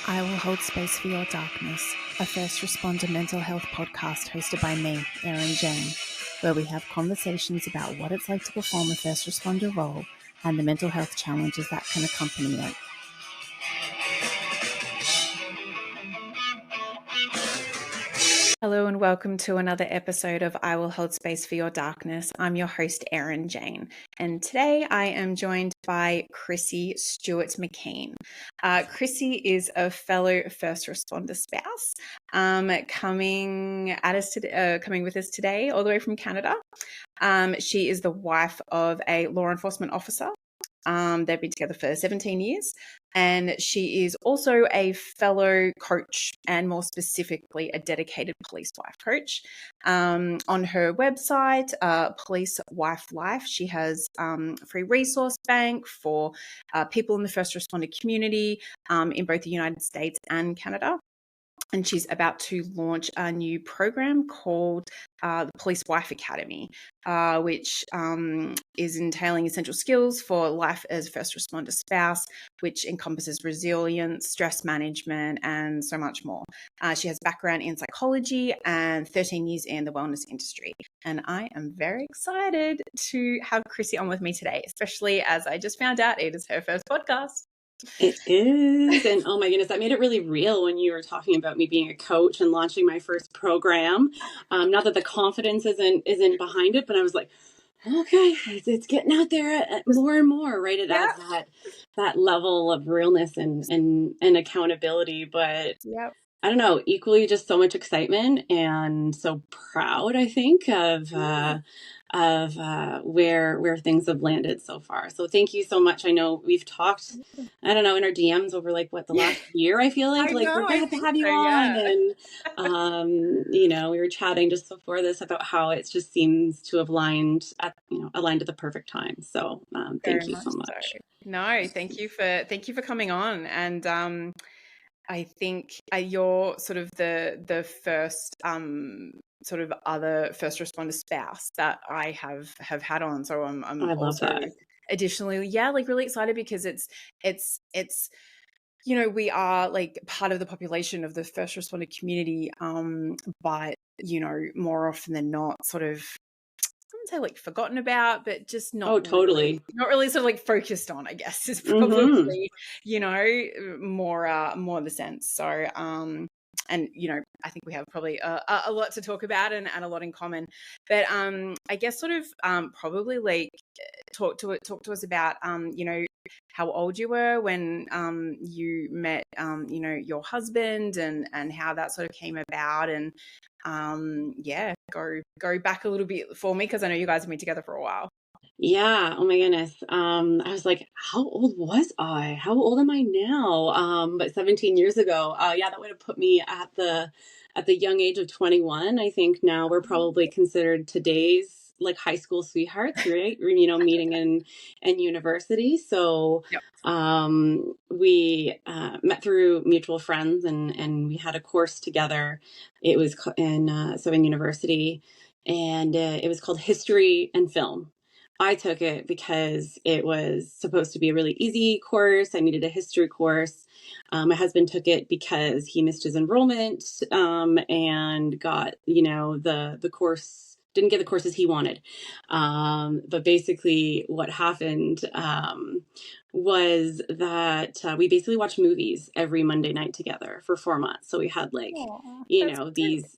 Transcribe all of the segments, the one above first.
I Will Hold Space for Your Darkness, a first responder mental health podcast hosted by me, Erin Jane, where we have conversations about what it's like to perform a first responder role and the mental health challenges that can accompany it. Hello and welcome to another episode of I Will Hold Space for Your Darkness. I'm your host, Erin Jane, and today I am joined by Chrissy Stewart McKeen. Chrissy is a fellow first responder spouse, coming with us today all the way from Canada. She is the wife of a law enforcement officer. They've been together for 17 years, and she is also a fellow coach, and more specifically, a dedicated police wife coach. On her website, Police Wife Life, she has a free resource bank for people in the first responder community in both the United States and Canada. And she's about to launch a new program called the Police Wife Academy, which is entailing essential skills for life as a first responder spouse, which encompasses resilience, stress management, and so much more. She has background in psychology and 13 years in the wellness industry. And I am very excited to have Chrissy on with me today, especially as I just found out it is her first podcast. It is. And oh my goodness, that made it really real when you were talking about me being a coach and launching my first program. Not that the confidence isn't behind it, but I was like, okay, it's getting out there more and more, right? It adds that level of realness and accountability. But I don't know, equally just so much excitement and so proud, I think, of where things have landed so far. So thank you so much. I know we've talked, I don't know, in our DMs over the last year, I feel like, we're going to have you on. And, we were chatting just before this about how it just seems to have aligned at the perfect time. So thank you so much. So. No, thank you for coming on. And, I think you're sort of the first sort of other first responder spouse that I have had on. So I'm I love also that. Additionally, really excited because it's we are like part of the population of the first responder community, but more often than not, sort of, I wouldn't say like forgotten about, but just not totally not really sort of like focused on, I guess, is probably more the sense. So and I think we have probably a lot to talk about and a lot in common. But I guess sort of probably like talk to us about how old you were when you met your husband and how that sort of came about, and go back a little bit for me, because I know you guys have been together for a while. Yeah. Oh my goodness. I was like, how old was I? How old am I now? But 17 years ago, that would have put me at the young age of 21. I think now we're probably considered today's like high school sweethearts, right? Meeting in university. So, we met through mutual friends, and we had a course together. It was in university, and it was called History and Film. I took it because it was supposed to be a really easy course. I needed a history course. My husband took it because he missed his enrollment and got, the course, didn't get the courses he wanted. But basically what happened was that we basically watched movies every Monday night together for 4 months. So we had these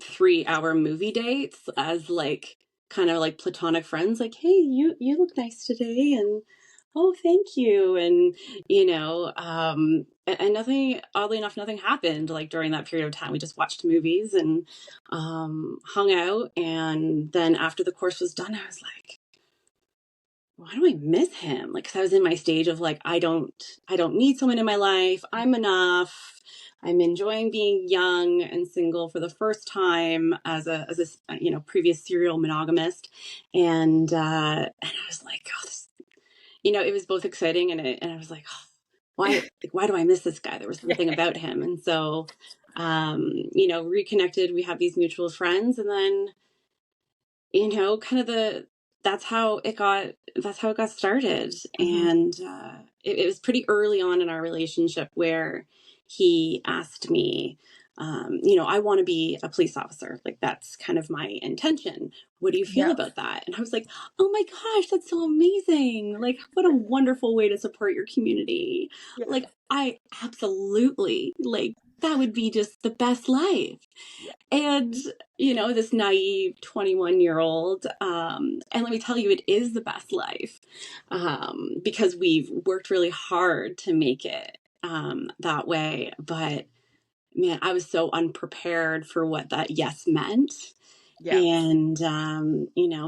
3-hour movie dates as like, kind of like platonic friends, like, hey, you look nice today, and oh, thank you, and and nothing, oddly enough, nothing happened like during that period of time. We just watched movies and hung out, and then after the course was done, I was like, why do I miss him? Like, 'cause I was in my stage of like, I don't need someone in my life. I'm enough. I'm enjoying being young and single for the first time as a previous serial monogamist, and I was like, oh, this, it was both exciting and I was like, oh, why do I miss this guy? There was something about him, and so reconnected. We have these mutual friends, and then kind of that's how it got started. Mm-hmm. And it was pretty early on in our relationship where he asked me, I want to be a police officer. Like, that's kind of my intention. What do you feel Yeah. about that? And I was like, oh my gosh, that's so amazing. Like, what a wonderful way to support your community. Yeah. Like, I absolutely, like, that would be just the best life. Yeah. And, this naive 21-year-old, and let me tell you, it is the best life, because we've worked really hard to make it that way. But man, I was so unprepared for what that yes meant. Yeah. And,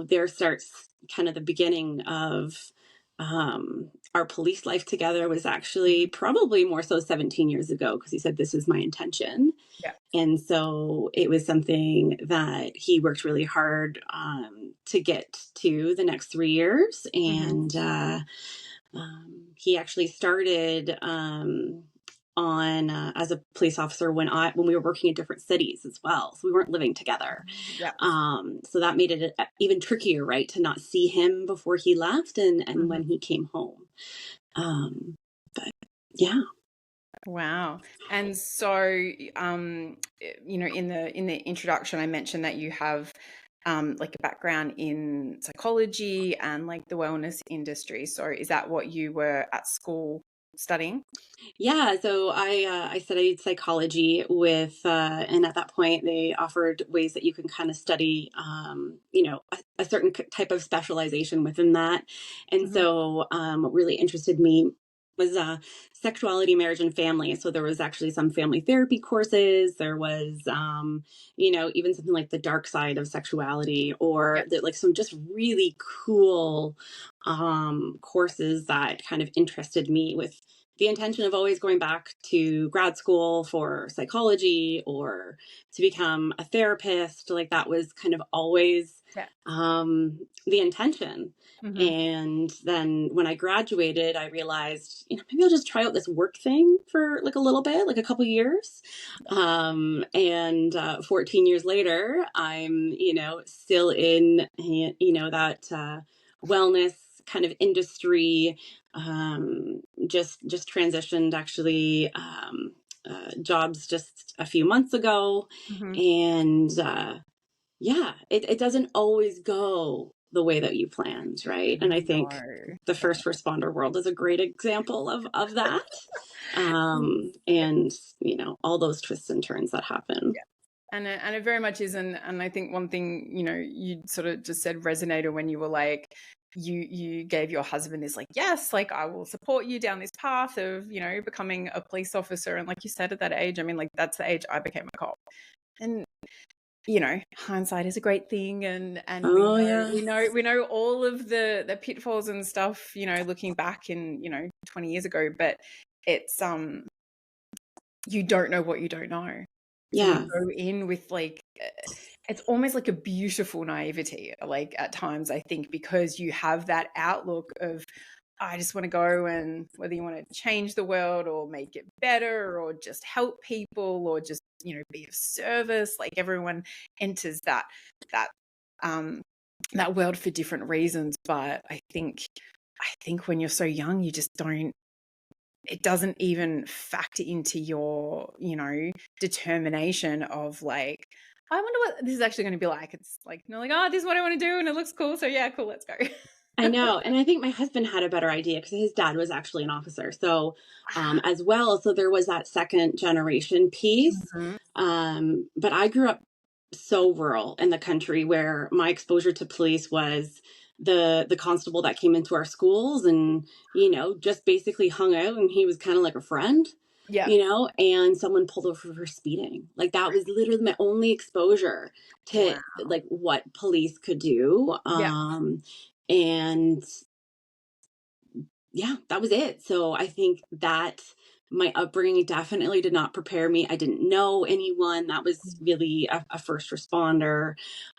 there starts kind of the beginning of our police life together. Was actually probably more so 17 years ago, because he said, this is my intention. Yeah. And so it was something that he worked really hard to get to the next 3 years. Mm-hmm. And he actually started on as a police officer when we were working in different cities as well. So we weren't living together. Yeah. So that made it even trickier, right, to not see him before he left and Mm-hmm. when he came home. But yeah. Wow. And so, in the introduction, I mentioned that you have like a background in psychology and like the wellness industry. So is that what you were at school studying? Yeah, so I studied psychology and at that point they offered ways that you can kind of study, a certain type of specialization within that. And Mm-hmm. so what really interested me was sexuality, marriage, and family. So there was actually some family therapy courses. There was, even something like the dark side of sexuality, or like some just really cool courses that kind of interested me, with the intention of always going back to grad school for psychology or to become a therapist. Like, that was kind of always Yeah. the intention. Mm-hmm. And then when I graduated, I realized, maybe I'll just try out this work thing for like a little bit, like a couple years. And 14 years later, I'm, still in, that wellness kind of industry. Just transitioned actually jobs just a few months ago. Mm-hmm. And it doesn't always go the way that you planned, right? And I think No. the first responder world is a great example of that. And all those twists and turns that happen. And it very much is. And I think one thing, you sort of just said resonated when you were like, you gave your husband this like, yes, like I will support you down this path of, becoming a police officer. And like you said, at that age, I mean, like that's the age I became a cop. And hindsight is a great thing, and Oh, we know all of the pitfalls and stuff, looking back in 20 years ago, but it's you don't know what you don't know. So yeah. you go in with like, it's almost like a beautiful naivety, like at times, I think, because you have that outlook of, I just want to go, and whether you want to change the world or make it better or just help people or just, be of service, like everyone enters that world for different reasons. But I think when you're so young, you just don't, it doesn't even factor into your, determination of like, I wonder what this is actually going to be like. It's like, like, oh, this is what I want to do and it looks cool. So yeah, cool, let's go. I know. And I think my husband had a better idea because his dad was actually an officer. So, as well. So there was that second generation piece. But I grew up so rural in the country, where my exposure to police was the constable that came into our schools and, just basically hung out, and he was kind of like a friend. Yeah. And someone pulled over for speeding. Like, that was literally my only exposure to like what police could do. And yeah, that was it. So I think that my upbringing definitely did not prepare me. I didn't know anyone that was really a first responder.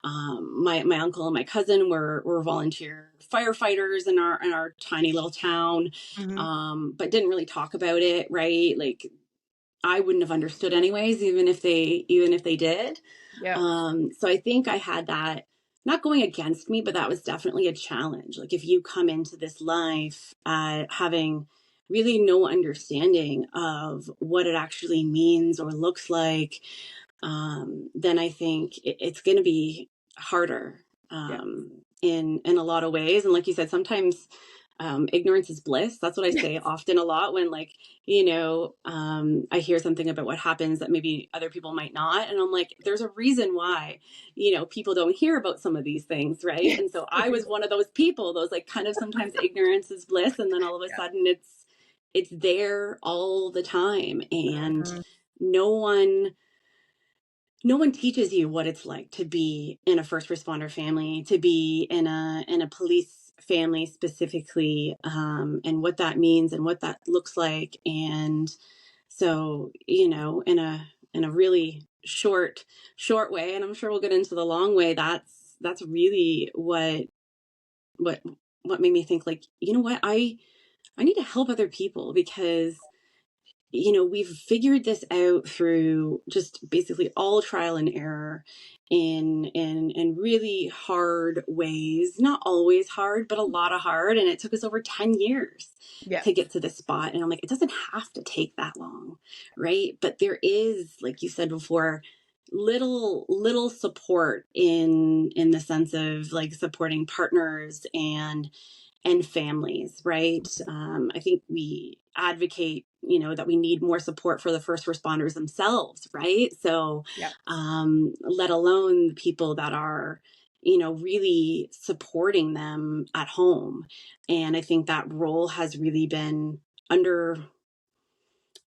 My uncle and my cousin were volunteer firefighters in our tiny little town, but didn't really talk about it, right? Like, I wouldn't have understood anyways, even if they did. Yeah. So I think I had that not going against me, but that was definitely a challenge. Like if you come into this life having really no understanding of what it actually means or looks like, then I think it's going to be harder Yeah. in a lot of ways. And like you said, sometimes ignorance is bliss. That's what I say often a lot when like, I hear something about what happens that maybe other people might not. And I'm like, there's a reason why, people don't hear about some of these things. Right. And so I was one of those people, those like kind of sometimes ignorance is bliss. And then all of a sudden it's there all the time. And Mhm. no one no one teaches you what it's like to be in a first responder family, to be in a police family specifically, and what that means and what that looks like. And so, in a really short way, and I'm sure we'll get into the long way, that's really what what made me think like, you know what, I need to help other people because we've figured this out through just basically all trial and error in really hard ways. Not always hard, but a lot of hard. And it took us over 10 years Yeah. to get to this spot. And I'm like, it doesn't have to take that long, right? But there is, like you said before, little support in the sense of like supporting partners and families, right? I think we advocate, that we need more support for the first responders themselves, right? So, Yeah. let alone the people that are, really supporting them at home. And I think that role has really been under,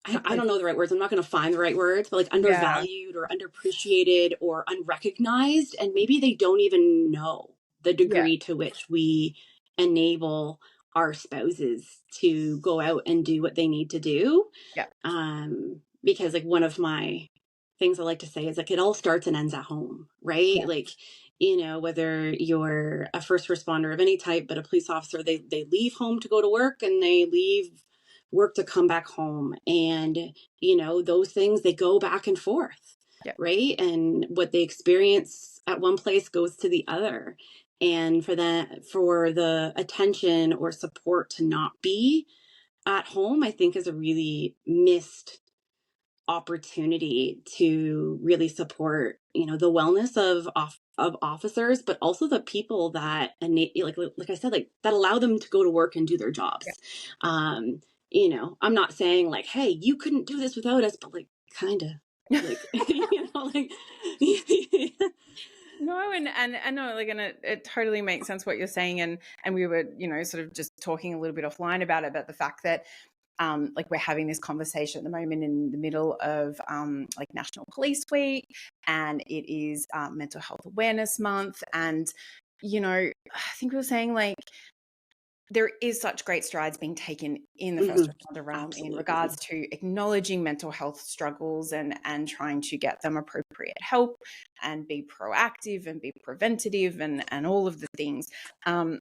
I don't know the right words. I'm not going to find the right words, but like Yeah. undervalued or underappreciated or unrecognized. And maybe they don't even know the Yeah. degree to which we enable our spouses to go out and do what they need to do. Yeah. Because like one of my things I like to say is like it all starts and ends at home, right? Yeah. Like, whether you're a first responder of any type, but a police officer, they leave home to go to work and they leave work to come back home. And, those things, they go back and forth, Yeah. right? And what they experience at one place goes to the other. And for the attention or support to not be at home, I think is a really missed opportunity to really support, the wellness of officers, but also the people that like I said, like that allow them to go to work and do their Yeah. jobs. I'm not saying like, hey, you couldn't do this without us, but like kind of like like No, and I know, like, and it totally makes sense what you're saying, and we were, sort of just talking a little bit offline about it, but the fact that, like, we're having this conversation at the moment in the middle of, like, National Police Week, and it is Mental Health Awareness Month, and I think we were saying like there is such great strides being taken in the first responder realm in regards absolutely. to acknowledging mental health struggles and trying to get them appropriate help and be proactive and be preventative and all of the things. And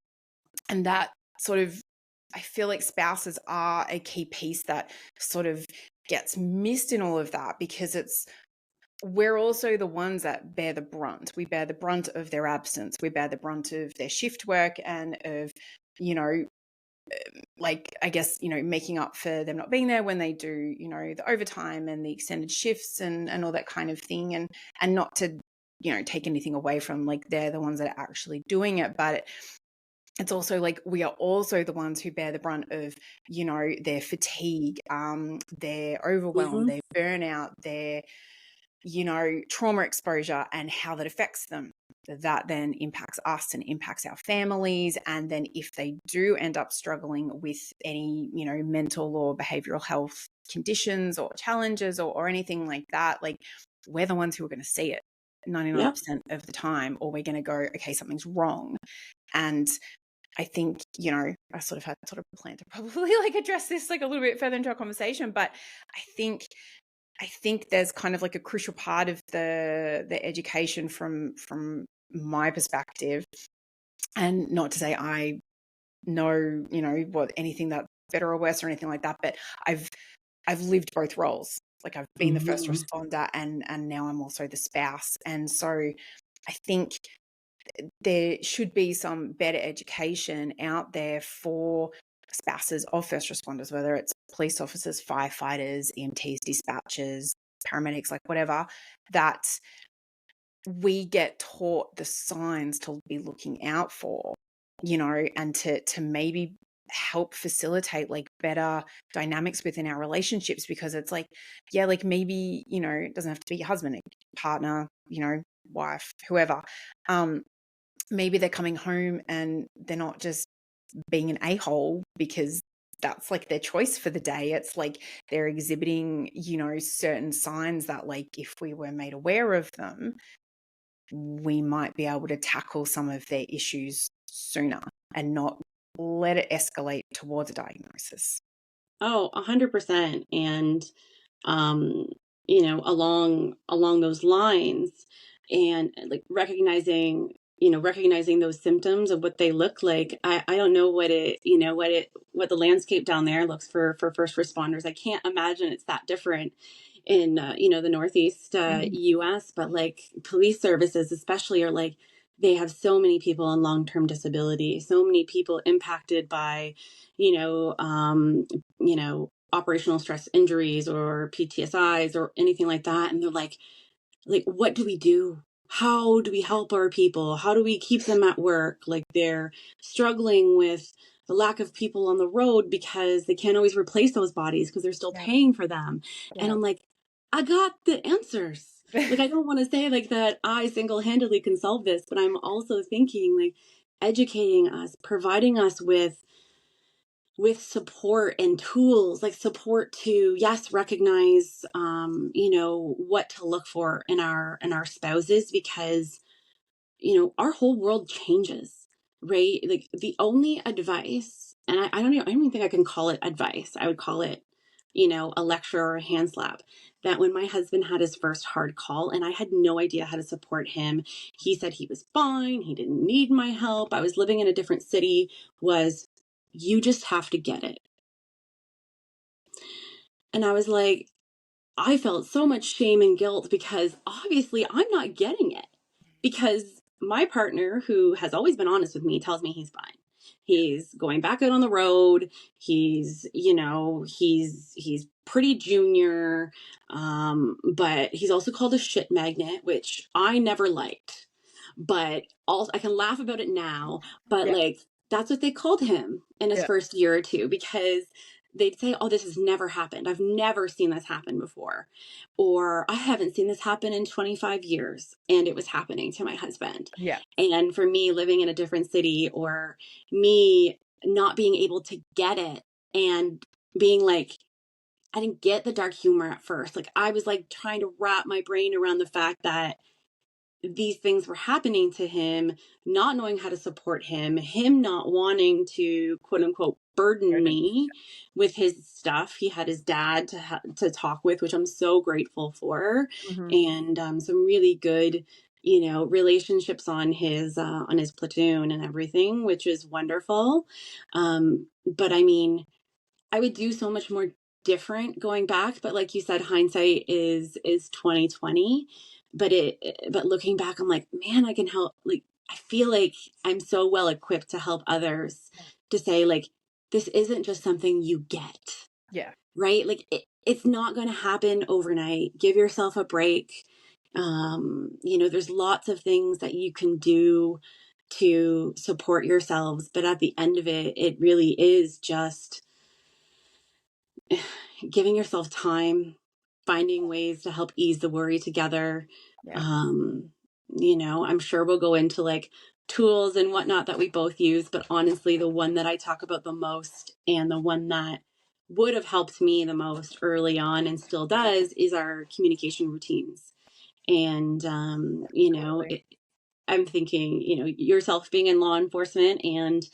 that sort of, I feel like spouses are a key piece that sort of gets missed in all of that because we're also the ones that bear the brunt. We bear the brunt of their absence. We bear the brunt of their shift work and of, like, I guess, making up for them not being there when they do, the overtime and the extended shifts and all that kind of thing. And not to, take anything away from like they're the ones that are actually doing it. But it's also like we are also the ones who bear the brunt of, their fatigue, their overwhelm, Hmm. their burnout, their, trauma exposure and how that affects them. That then impacts us and impacts our families. And then if they do end up struggling with any, mental or behavioral health conditions or challenges or anything like that, like we're the ones who are going to see it 99% Yep. of the time, or we're going to go, okay, something's wrong. And I think, I sort of had sort of planned to probably like address this like a little bit further into our conversation, but I think there's kind of like a crucial part of the education from my perspective, and not to say I know, what anything that's better or worse or anything like that, but I've lived both roles. Like I've been the first Hmm. responder and now I'm also the spouse. And so I think there should be some better education out there for spouses of first responders, whether it's police officers, firefighters, EMTs, dispatchers, paramedics, like whatever, that we get taught the signs to be looking out for, and to maybe help facilitate like better dynamics within our relationships, because it's like, yeah, like maybe, it doesn't have to be your husband, partner, wife, whoever. Maybe they're coming home and they're not just being an a-hole because that's like their choice for the day. It's like they're exhibiting, certain signs that, like, if we were made aware of them, we might be able to tackle some of their issues sooner and not let it escalate towards a diagnosis. Oh, 100%. And, along those lines, and like recognizing those symptoms of what they look like. I don't know what what the landscape down there looks for first responders. I can't imagine it's that different in, the Northeast US, but like police services especially are like, they have so many people on long-term disability, so many people impacted by, operational stress injuries or PTSIs or anything like that. And they're like, what do we do? How do we help our people? How do we keep them at work? Like, they're struggling with the lack of people on the road because they can't always replace those bodies because they're still Yeah. paying for them. Yeah. And I'm like, I got the answers. Like, I don't want to say like that I single-handedly can solve this, but I'm also thinking like educating us, providing us with support and tools, like support to, yes, recognize, what to look for in our spouses, because, our whole world changes, right? Like, the only advice, and I don't even think I can call it advice. I would call it, a lecture or a hand slap, that when my husband had his first hard call and I had no idea how to support him, he said he was fine. He didn't need my help. I was living in a different city, was, you just have to get it. And I was like, I felt so much shame and guilt because obviously I'm not getting it, because my partner, who has always been honest with me, tells me he's fine. He's going back out on the road. He's pretty junior. But he's also called a shit magnet, which I never liked. But also, I can laugh about it now, but Yeah. like, that's what they called him in his Yeah. first year or two, because they'd say, oh, this has never happened. I've never seen this happen before. Or I haven't seen this happen in 25 years. And it was happening to my husband. Yeah. And for me, living in a different city, or me not being able to get it and being like, I didn't get the dark humor at first. Like, I was like trying to wrap my brain around the fact that these things were happening to him, not knowing how to support him not wanting to, quote unquote, burden me with his stuff. He had his dad to talk with, which I'm so grateful for. Mm-hmm. And some really good, relationships on his platoon and everything, which is wonderful. But I mean, I would do so much more different going back, but like you said, hindsight is 2020. But looking back, I'm like, man, I can help. Like, I feel like I'm so well equipped to help others, to say like, this isn't just something you get. Yeah. Right? Like, it's not going to happen overnight. Give yourself a break. There's lots of things that you can do to support yourselves, but at the end of it, it really is just giving yourself time, finding ways to help ease the worry together. Yeah. I'm sure we'll go into like tools and whatnot that we both use, but honestly, the one that I talk about the most, and the one that would have helped me the most early on and still does, is our communication routines. And, I'm thinking, yourself being in law enforcement, and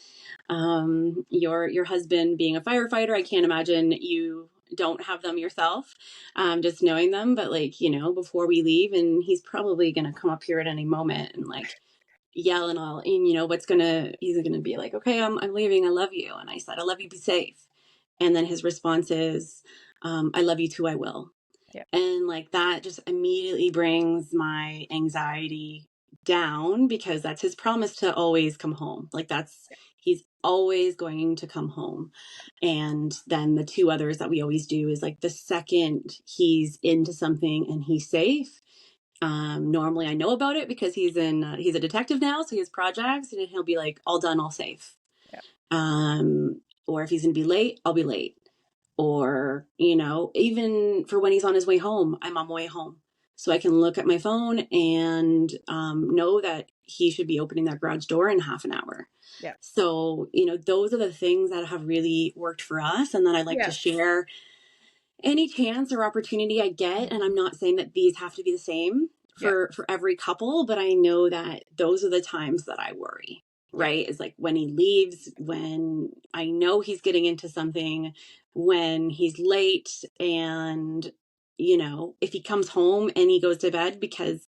your husband being a firefighter, I can't imagine you don't have them yourself, just knowing them. But like, before we leave, and he's probably going to come up here at any moment and like yell and all, and he's going to be like, okay, I'm leaving. I love you. And I said, I love you. Be safe. And then his response is, I love you too. I will. Yeah. And like, that just immediately brings my anxiety down because that's his promise to always come home. Like he's always going to come home. And then the two others that we always do is like the second he's into something and he's safe. Normally I know about it because he's a detective now. So he has projects and he'll be like, all done, all safe. Yeah. Or if he's going to be late, I'll be late. Or, you know, even for when he's on his way home, I'm on my way home. So I can look at my phone and know that he should be opening that garage door in half an hour. Yeah. So, you know, those are the things that have really worked for us. And then I like to share any chance or opportunity I get. And I'm not saying that these have to be the same for every couple, but I know that those are the times that I worry, right? It's like when he leaves, when I know he's getting into something, when he's late, and, you know, if he comes home and he goes to bed, because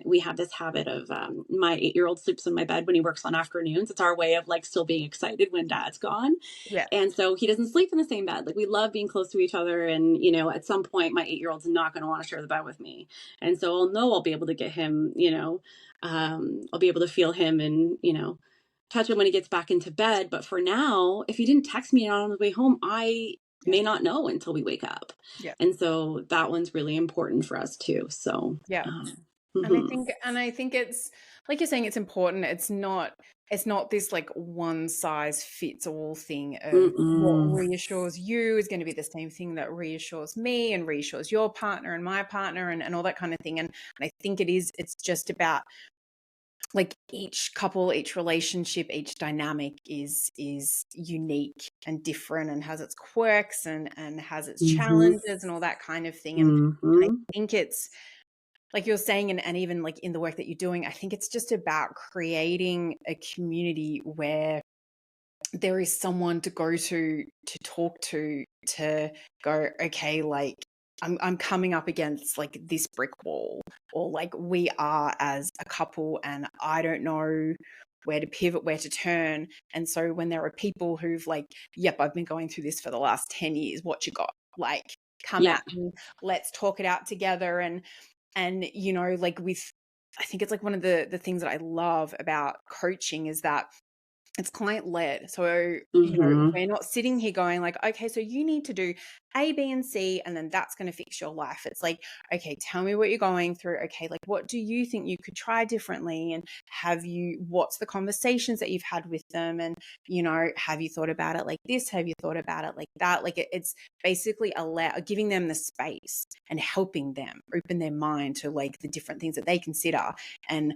we have this habit of my 8-year-old sleeps in my bed when he works on afternoons. It's our way of like still being excited when dad's gone. Yeah. And so he doesn't sleep in the same bed. Like we love being close to each other. And, you know, at some point my 8-year-old's not going to want to share the bed with me. And so I'll be able to get him, you know, I'll be able to feel him and, you know, touch him when he gets back into bed. But for now, if he didn't text me on the way home, I may not know until we wake up. Yeah. And so that one's really important for us too. So, And I think it's like you're saying, it's important. It's not this like one size fits all thing of what reassures you is going to be the same thing that reassures me and reassures your partner and my partner and all that kind of thing. And I think it's just about like each couple, each relationship, each dynamic is unique and different and has its quirks and has its challenges and all that kind of thing. And I think it's like you're saying, and even like in the work that you're doing, I think it's just about creating a community where there is someone to go to talk to go, okay, like I'm coming up against like this brick wall, or like we are as a couple and I don't know where to pivot, where to turn. And so when there are people who've like, yep, I've been going through this for the last 10 years, what you got? Like, come at me, let's talk it out together. And, you know, like I think it's like one of the things that I love about coaching is that it's client led. So, you know, we're not sitting here going like, okay, so you need to do A, B, and C, and then that's going to fix your life. It's like, okay, tell me what you're going through. Okay, like what do you think you could try differently? And what's the conversations that you've had with them? And, you know, have you thought about it like this? Have you thought about it like that? Like it's basically giving them the space and helping them open their mind to like the different things that they consider. And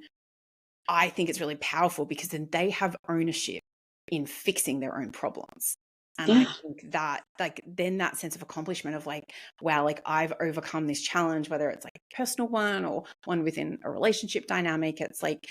I think it's really powerful because then they have ownership in fixing their own problems. And I think that like then that sense of accomplishment of like, wow, like I've overcome this challenge, whether it's like a personal one or one within a relationship dynamic, it's like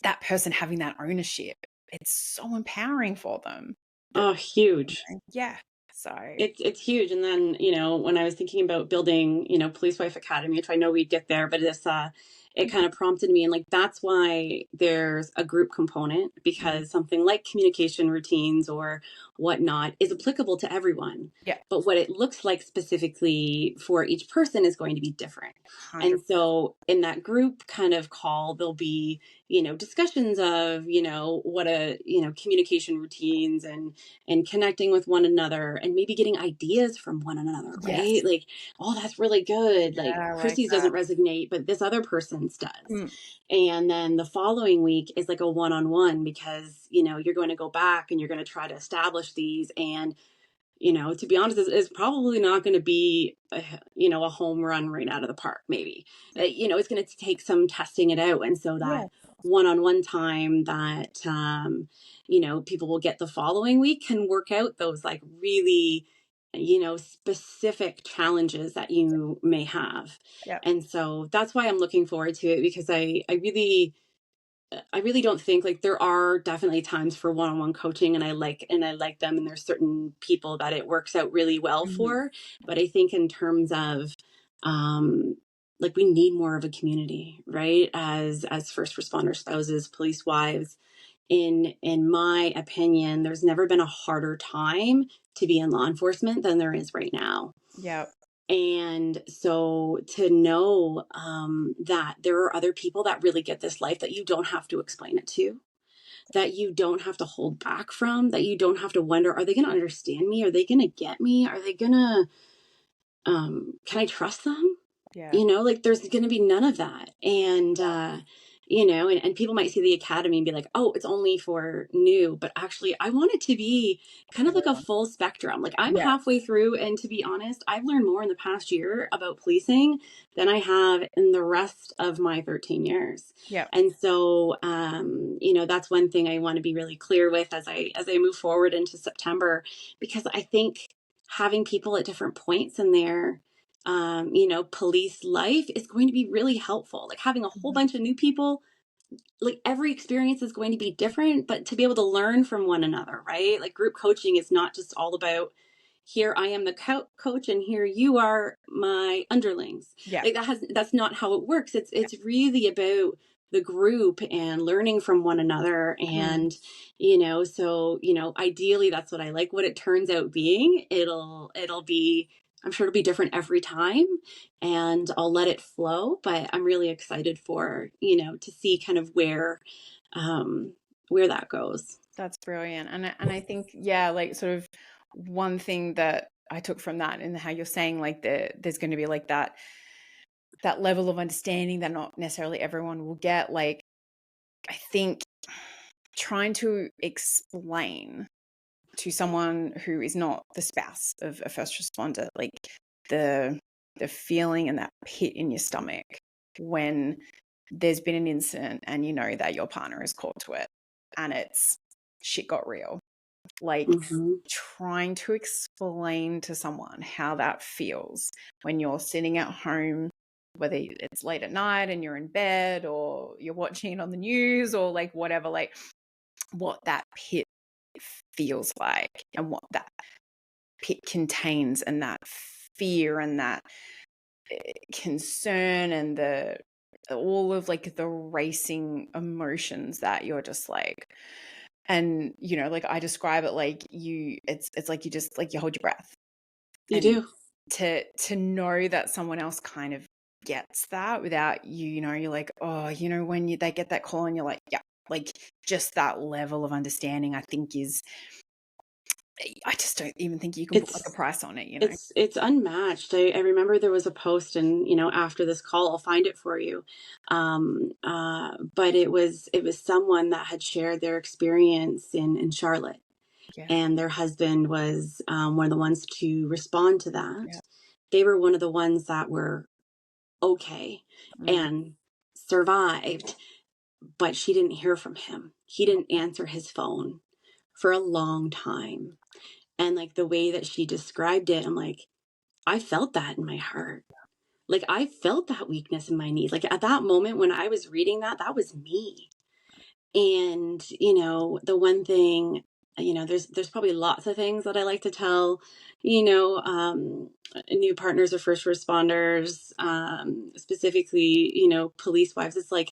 that person having that ownership, it's so empowering for them. Oh, huge. Yeah. So it's huge. And then, you know, when I was thinking about building, you know, Police Wife Academy, which I know we'd get there, but it kind of prompted me. And like, that's why there's a group component, because something like communication routines or whatnot is applicable to everyone. Yeah. But what it looks like specifically for each person is going to be different. 100%. And so in that group kind of call, there'll be, you know, discussions of, you know, communication routines and connecting with one another and maybe getting ideas from one another, right? Yes. Like, oh, that's really good. Like Chrissy's like doesn't resonate, but this other person's does. And then the following week is like a one-on-one, because, you know, you're going to go back and you're going to try to establish these. And, you know, to be honest, it's probably not going to be, a home run right out of the park, maybe. You know, it's going to take some testing it out. And so that one-on-one time that, you know, people will get the following week can work out those like really, you know, specific challenges that you may have. And so that's why I'm looking forward to it, because I really don't think, like, there are definitely times for one-on-one coaching and I like them, and there's certain people that it works out really well for. But I think in terms of like we need more of a community, right? As first responder spouses, police wives, in my opinion, there's never been a harder time to be in law enforcement than there is right now. Yeah. And so to know that there are other people that really get this life, that you don't have to explain it to, that you don't have to hold back from, that you don't have to wonder, are they going to understand me? Are they going to get me? Are they going to, can I trust them? Yeah. Like there's going to be none of that. And, and people might see the academy and be like, oh, it's only for new, but actually I want it to be kind of like a Everyone. full spectrum. Like I'm Yeah. halfway through. And to be honest, I've learned more in the past year about policing than I have in the rest of my 13 years. Yeah. And so, that's one thing I want to be really clear with as I move forward into September, because I think having people at different points in their police life is going to be really helpful. Like having a whole Mhm. bunch of new people, like every experience is going to be different, but to be able to learn from one another, right? Like group coaching is not just all about, here I am the coach and here you are my underlings. Yeah. Like that's not how it works. It's really about the group and learning from one another. Mm. And so ideally that's what I like. What it turns out being, it'll be, I'm sure it'll be different every time, and I'll let it flow, but I'm really excited for to see kind of where that goes. That's brilliant. And I think, yeah, like sort of one thing that I took from that and how you're saying like there's going to be like that level of understanding that not necessarily everyone will get. Like I think trying to explain to someone who is not the spouse of a first responder, like the feeling and that pit in your stomach when there's been an incident and you know that your partner is called to it and it's shit got real. Like Mm-hmm. trying to explain to someone how that feels when you're sitting at home, whether it's late at night and you're in bed or you're watching it on the news or like whatever, like what that pit feels like and what that pit contains and that fear and that concern and the all of like the racing emotions that you're just like, and like I describe it like it's like you just like you hold your breath, You and do. to know that someone else kind of gets that without you're like, oh, when they get that call and you're like, yeah, like just that level of understanding I think is, I just don't even think you can put like a It's price on it. it's unmatched. I remember there was a post, and after this call I'll find it for you. But it was someone that had shared their experience in Charlotte, Yeah. and their husband was one of the ones to respond to that. Yeah. They were one of the ones that were okay Mm. and survived, but she didn't hear from him. He didn't answer his phone for a long time. And like the way that she described it, I'm like, I felt that in my heart. Like I felt that weakness in my knees. Like at that moment when I was reading that, that was me. And the one thing, there's probably lots of things that I like to tell, new partners or first responders, specifically, police wives. It's like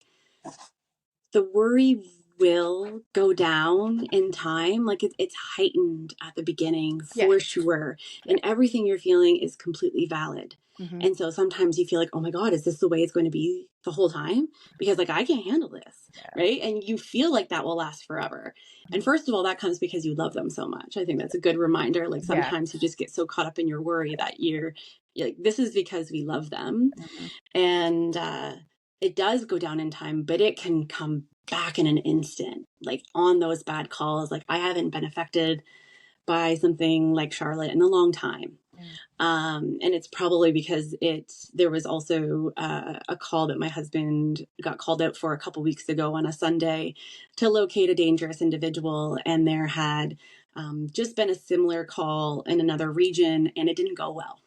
the worry will go down in time. Like it's heightened at the beginning Yeah. for sure. Yeah. And everything you're feeling is completely valid. Mm-hmm. And so sometimes you feel like, oh my God, is this the way it's going to be the whole time? Because like, I can't handle this. Yeah. Right. And you feel like that will last forever. And first of all, that comes because you love them so much. I think that's a good reminder. Like Yeah. sometimes you just get so caught up in your worry that you're like, this is because we love them. Mm-hmm. And it does go down in time, but it can come back in an instant. Like on those bad calls, like I haven't been affected by something like Charlotte in a long time. Yeah. And it's probably because there was also a call that my husband got called out for a couple weeks ago on a Sunday to locate a dangerous individual. And there had just been a similar call in another region, and it didn't go well.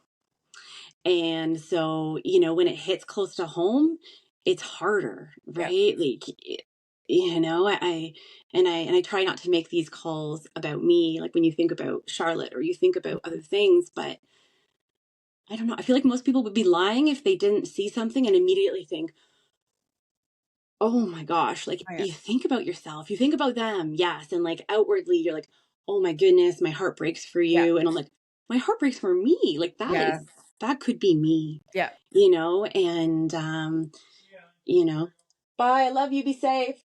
And so, when it hits close to home, it's harder, Yeah. right? Like, I try not to make these calls about me, like when you think about Charlotte or you think about other things, but I don't know. I feel like most people would be lying if they didn't see something and immediately think, oh my gosh, like Oh, yeah. you think about yourself, you think about them. Yes. And like outwardly, you're like, oh my goodness, my heart breaks for Yeah. you. And I'm like, my heart breaks for me. Like that Yeah. is that could be me, Yeah. and, bye. I love you. Be safe.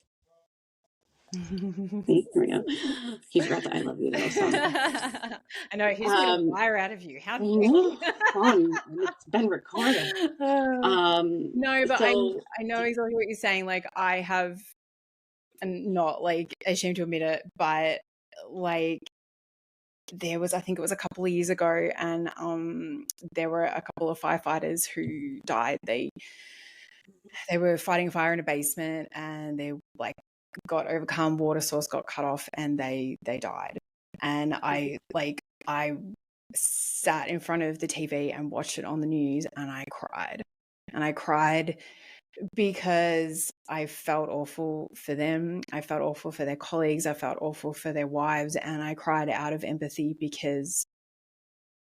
See, here we go. He forgot that I love you though. Sorry. I know he's made a Um, liar out of you. How I dare know, you? fun. And it's been recorded. Uh, no, but So I know exactly what you're saying. Like I have, and not like ashamed to admit it, but like I think it was a couple of years ago, and there were a couple of firefighters who died. They were fighting a fire in a basement, and they like got overcome, water source got cut off, and they died. And I sat in front of the TV and watched it on the news, and I cried. And I cried because I felt awful for them. I felt awful for their colleagues. I felt awful for their wives. And I cried out of empathy because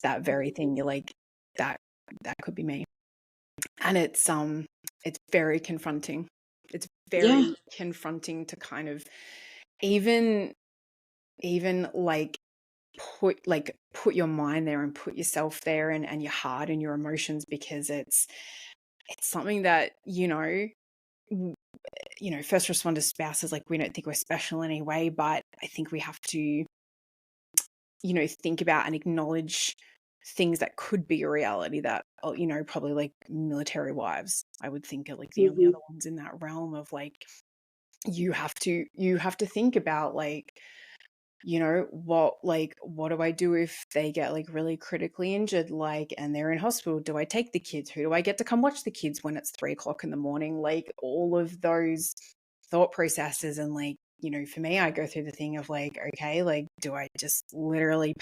that very thing, you're like, that could be me. And it's very confronting. It's very confronting to kind of even like put your mind there and put yourself there and your heart and your emotions, because it's something that, first responder spouses, like, we don't think we're special in any way, but I think we have to, think about and acknowledge things that could be a reality that, probably like military wives, I would think, are like the only other ones in that realm of like, you have to think about like, what do I do if they get like really critically injured, like, and they're in hospital? Do I take the kids? Who do I get to come watch the kids when it's 3:00 in the morning? Like, all of those thought processes. And like, for me, I go through the thing of like, okay, like, do I just literally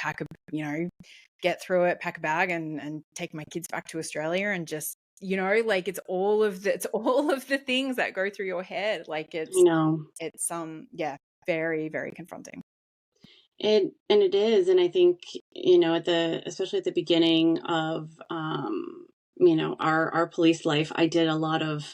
get through it, pack a bag and take my kids back to Australia and just, like, it's all of the things that go through your head. Like, it's very, very confronting. It is, and I think, especially at the beginning of, our police life, I did a lot of,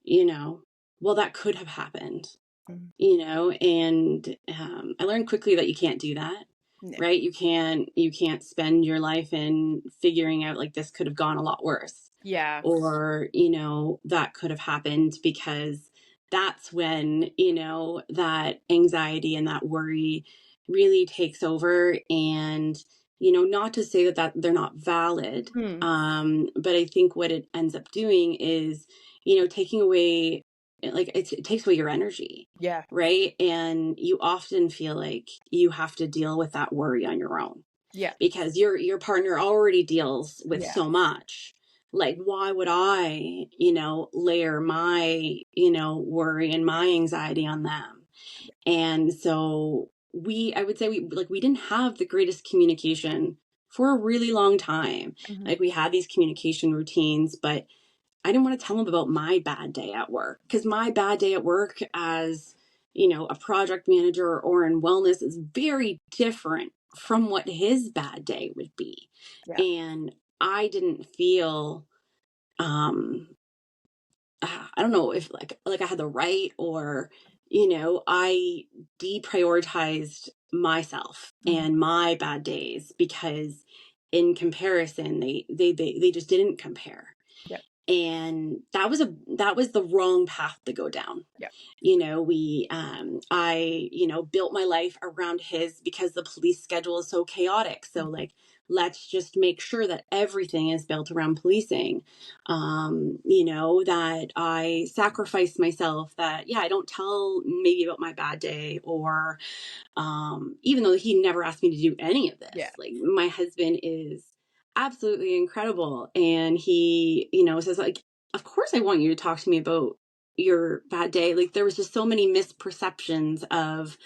well, that could have happened, and I learned quickly that you can't do that. Yeah. Right? You can't spend your life in figuring out like this could have gone a lot worse. Yeah. Or, that could have happened, because that's when, that anxiety and that worry really takes over. And, not to say that they're not valid. But I think what it ends up doing is, taking away, like, it takes away your energy. Yeah. Right. And you often feel like you have to deal with that worry on your own. Yeah. Because your partner already deals with Yeah. so much. Like, why would I, layer my, worry and my anxiety on them? And so I would say we didn't have the greatest communication for a really long time. Like, we had these communication routines, but I didn't want to tell him about my bad day at work, because my bad day at work as, a project manager or in wellness is very different from what his bad day would be. Yeah. And I didn't feel, I don't know if like I had the right, or, I deprioritized myself and my bad days, because in comparison, they just didn't compare. Yeah. And that was the wrong path to go down. Yeah. I, built my life around his, because the police schedule is so chaotic. So like, let's just make sure that everything is built around policing. That I sacrifice myself, that, I don't tell maybe about my bad day, or, even though he never asked me to do any of this. Yeah. Like, my husband is absolutely incredible. And he, says like, of course I want you to talk to me about your bad day. Like, there was just so many misperceptions of,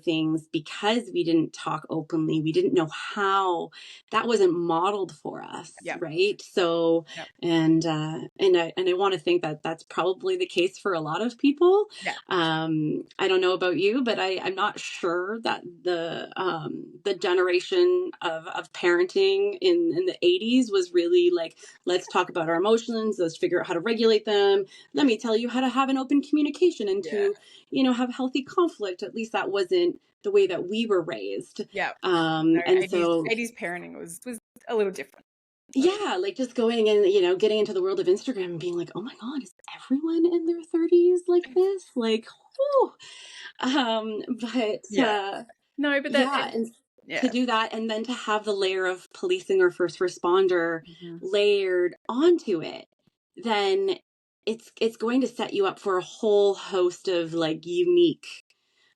things, because we didn't talk openly. We didn't know how. That wasn't modeled for us. Yeah. Right. So, and I want to think that that's probably the case for a lot of people. Yeah. I don't know about you, but I'm not sure that the generation of parenting in the 80s was really like, let's talk about our emotions, let's figure out how to regulate them, let me tell you how to have an open communication and to, have healthy conflict. At least that wasn't the way that we were raised. Yeah. And 80s, so 80s parenting was a little different. Yeah, like just going and, getting into the world of Instagram and being like, oh my God, is everyone in their 30s like this? Like, whew. But Yeah. No, but yeah, and to yeah. do that and then to have the layer of policing or first responder Mhm. layered onto it, then it's going to set you up for a whole host of like unique,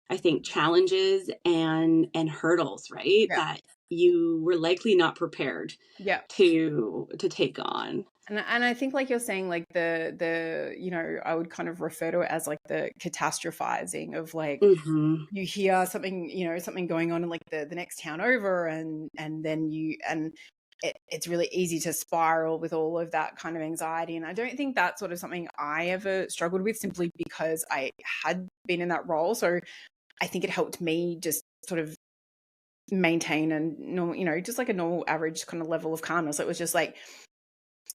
I think, challenges and hurdles, right? Yeah. That you were likely not prepared Yeah. to take on. And I think like you're saying, like I would kind of refer to it as like the catastrophizing of like Mm-hmm. you hear something, something going on in like the next town over, and then it's really easy to spiral with all of that kind of anxiety. And I don't think that's sort of something I ever struggled with, simply because I had been in that role. So I think it helped me just sort of maintain and normal, just like a normal average kind of level of calmness. It was just like,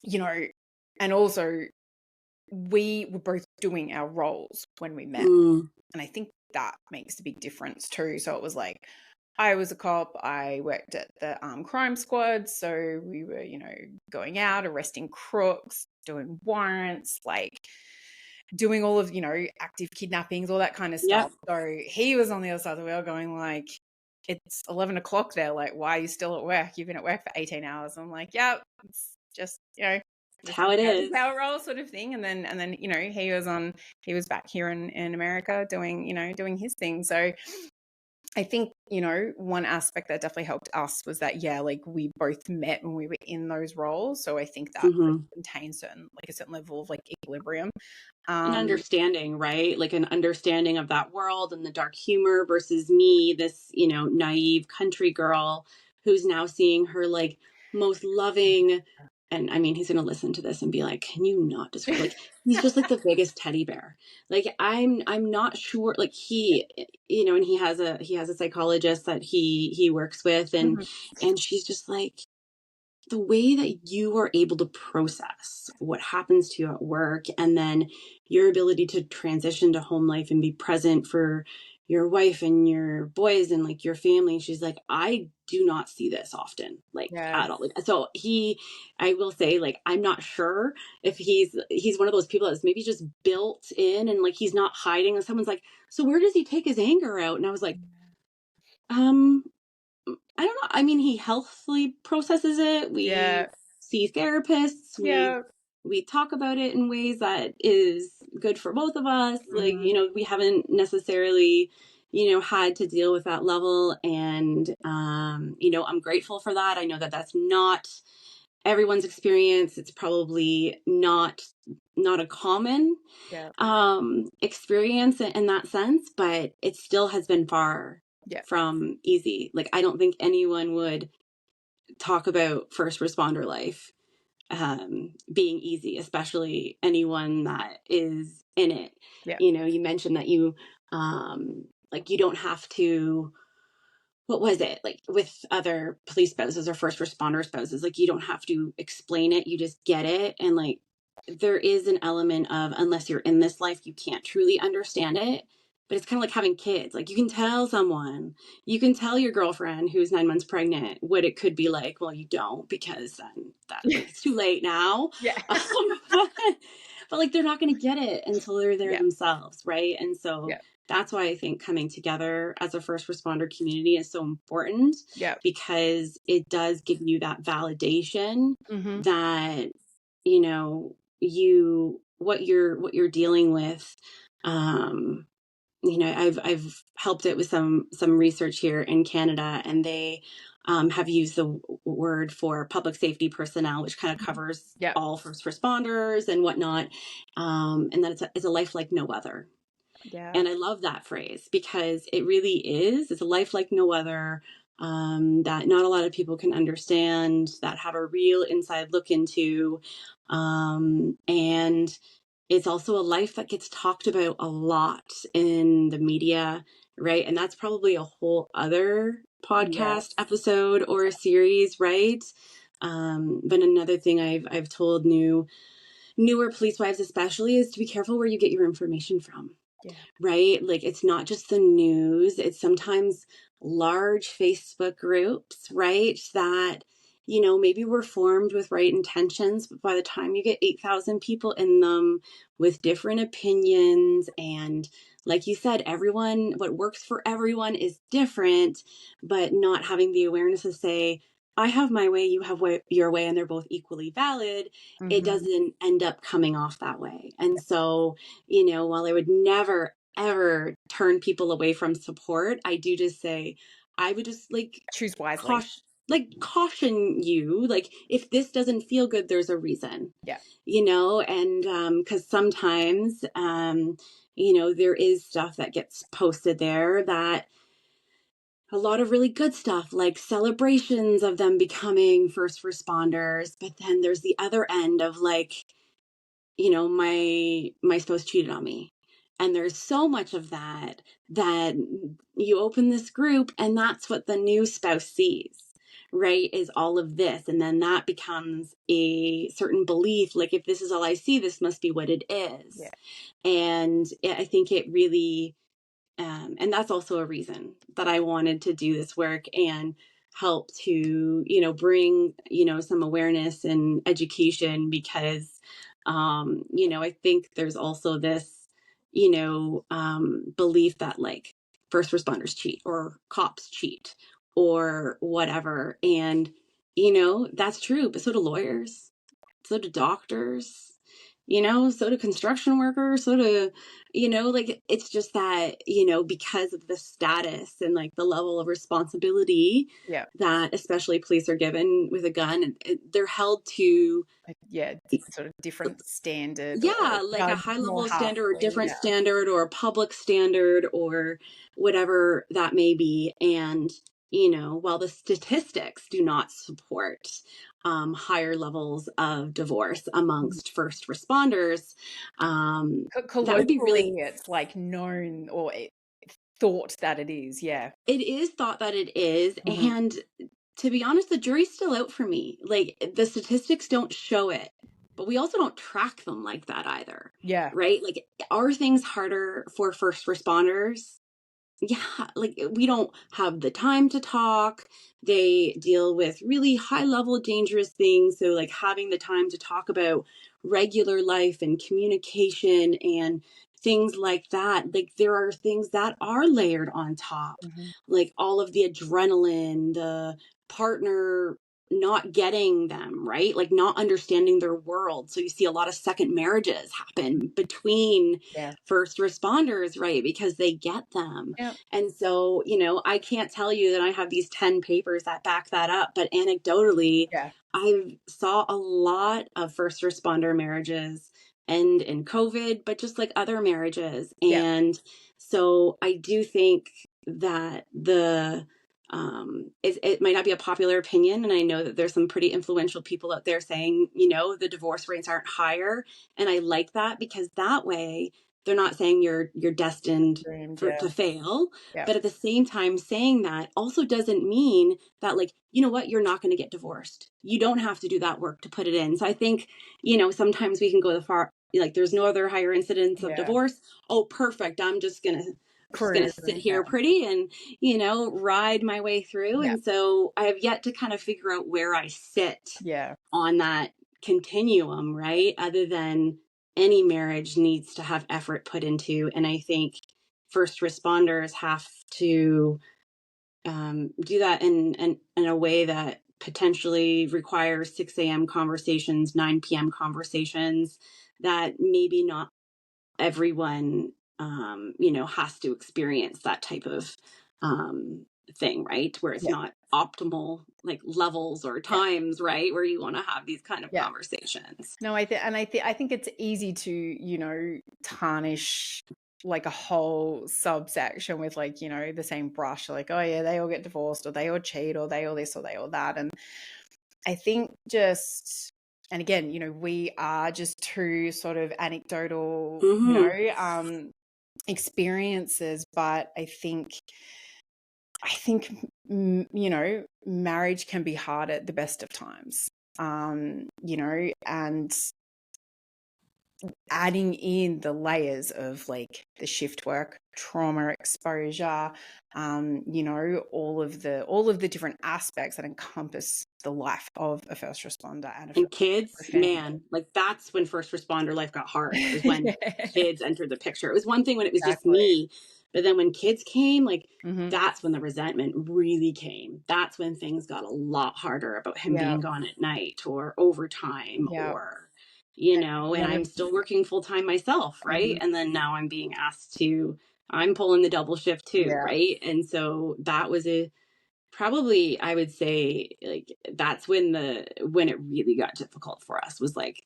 and also we were both doing our roles when we met. Mm. And I think that makes a big difference too. So it was like, I was a cop, I worked at the crime squad. So we were, going out, arresting crooks, doing warrants, like doing all of, active kidnappings, all that kind of Yep. stuff. So he was on the other side of the wheel going like, it's 11 o'clock there. Like, why are you still at work? You've been at work for 18 hours. I'm like, yeah, it's just, It's how it is. power roll sort of thing. And then, he was back here in America doing his thing. So I think, one aspect that definitely helped us was that, yeah, like we both met when we were in those roles. So I think that Mm-hmm. contains a certain level of like equilibrium. An understanding, right? Like an understanding of that world and the dark humor versus me, this, naive country girl who's now seeing her like most loving. And I mean, he's going to listen to this and be like, can you not describe, like, he's just like the biggest teddy bear. Like, I'm not sure, like he, and he has a psychologist that he works with, Mhm. and she's just like, the way that you are able to process what happens to you at work, and then your ability to transition to home life and be present for your wife and your boys and like your family. She's like, I do not see this often, like Yeah. at all. Like, so I will say, like, I'm not sure if he's one of those people that's maybe just built in and like he's not hiding. And someone's like, so where does he take his anger out? And I was like, um, I don't know. I mean, he healthily processes it. Yeah. We see therapists. We Yeah. we talk about it in ways that is good for both of us. Like, Mhm. we haven't necessarily, had to deal with that level. And, I'm grateful for that. I know that that's not everyone's experience. It's probably not a common Yeah. experience in that sense, but it still has been far Yeah. from easy. Like, I don't think anyone would talk about first responder life being easy, especially anyone that is in it. Yeah. You mentioned that you like you don't have to, what was it, like with other police spouses or first responder spouses, like you don't have to explain it, you just get it. And like there is an element of, unless you're in this life, you can't truly understand it. But it's kind of like having kids. Like, you can tell someone, you can tell your girlfriend who's 9 months pregnant what it could be like. Well, you don't, because then that, like, it's too late now. Yeah. But, but like they're not going to get it until they're there Yeah. themselves, right? And so Yeah. that's why I think coming together as a first responder community is so important, Yeah. because it does give you that validation Mhm. that, what you're dealing with. I've helped it with some research here in Canada, and they have used the word for public safety personnel, which kind of covers Yeah. all first responders and whatnot, and that it's a life like no other. Yeah. And I love that phrase, because it really is. It's a life like no other, that not a lot of people can understand, that have a real inside look into. And it's also a life that gets talked about a lot in the media, right? And that's probably a whole other Yes. podcast episode or a series, right? But another thing I've told newer police wives especially is to be careful where you get your information from. Yeah. Right? Like, it's not just the news, it's sometimes large Facebook groups, right? That maybe were formed with right intentions, but by the time you get 8,000 people in them with different opinions, and like you said, what works for everyone is different, but not having the awareness to say, I have my way, you have your way, and they're both equally valid, it Mm-hmm. doesn't end up coming off that way. And so, while I would never, ever turn people away from support, I do just say, I would just Choose wisely. caution you, like, if this doesn't feel good, there's a reason, Yeah. and because sometimes there is stuff that gets posted there, that a lot of really good stuff, like celebrations of them becoming first responders, but then there's the other end of like, my spouse cheated on me. And there's so much of that you open this group and that's what the new spouse sees, right? Is all of this. And then that becomes a certain belief. Like, if this is all I see, this must be what it is. Yeah. And I think it really, and that's also a reason that I wanted to do this work and help to, bring, some awareness and education, because, I think there's also this, belief that like first responders cheat or cops cheat or whatever. And, that's true, but so do lawyers, so do doctors, so do construction workers, so do, like, it's just that, because of the status and like the level of responsibility Yeah. that especially police are given with a gun, they're held to, Yeah. Sort of different standard, or yeah, like a high more level standard or harshly. different Yeah. standard or a public standard or whatever that may be. And, while the statistics do not support higher levels of divorce amongst first responders, that would be Colloquially, really, it's like known, or thought that it is. Yeah. it is thought that it is. Hmm. And to be honest, the jury's still out for me. Like, the statistics don't show it, but we also don't track them like that either. Yeah. Right? Like, are things harder for first responders? Yeah, like, we don't have the time to talk. They deal with really high level dangerous things. So like having the time to talk about regular life and communication and things like that. Like, there are things that are layered on top, Hmm. like all of the adrenaline, the partner not getting them, right? Like, not understanding their world. So you see a lot of second marriages happen between Yeah. first responders, right? Because they get them. Yeah. And so, I can't tell you that I have these 10 papers that back that up, but anecdotally, Yeah. I saw a lot of first responder marriages end in COVID, but just like other marriages. Yeah. And so I do think that it might not be a popular opinion. And I know that there's some pretty influential people out there saying, the divorce rates aren't higher. And I like that, because that way they're not saying you're destined Dreamed. to Yeah. fail. Yeah. But at the same time, saying that also doesn't mean that, like, you know what, you're not going to get divorced. You don't have to do that work to put it in. So I think, sometimes we can go the far, like, there's no other higher incidence of Yeah. divorce. Oh, perfect. I'm just going to sit Cruising. Yeah. here pretty and, ride my way through. Yeah. And so I have yet to kind of figure out where I sit Yeah. on that continuum, right? Other than any marriage needs to have effort put into. And I think first responders have to do that in a way that potentially requires 6 a.m. conversations, 9 p.m. conversations, that maybe not everyone, has to experience that type of thing, right? Where it's Yeah. not optimal, like, levels or Yeah. times, right? Where you want to have these kind of Yeah. conversations. No, I think it's easy to, tarnish like a whole subsection with, like, the same brush, like, oh yeah, they all get divorced, or they all cheat, or they all this, or they all that. And I think and again, we are just two sort of anecdotal, Mm-hmm. experiences, but I think marriage can be hard at the best of times. And adding in the layers of like the shift work, trauma exposure, all of the different aspects that encompass the life of a first responder and a And first kids, family. man, like that's when first responder life got hard, was when kids entered the picture. It was one thing when it was just Exactly. me, but then when kids came, like Hmm. that's when the resentment really came. That's when things got a lot harder about him Yeah. being gone at night or overtime Yeah. or, and One I'm of still working full time myself, right? Mhm. And then now I'm being asked to, I'm pulling the double shift too, Yeah. right? And so that was probably, I would say, like that's when it really got difficult for us, was like,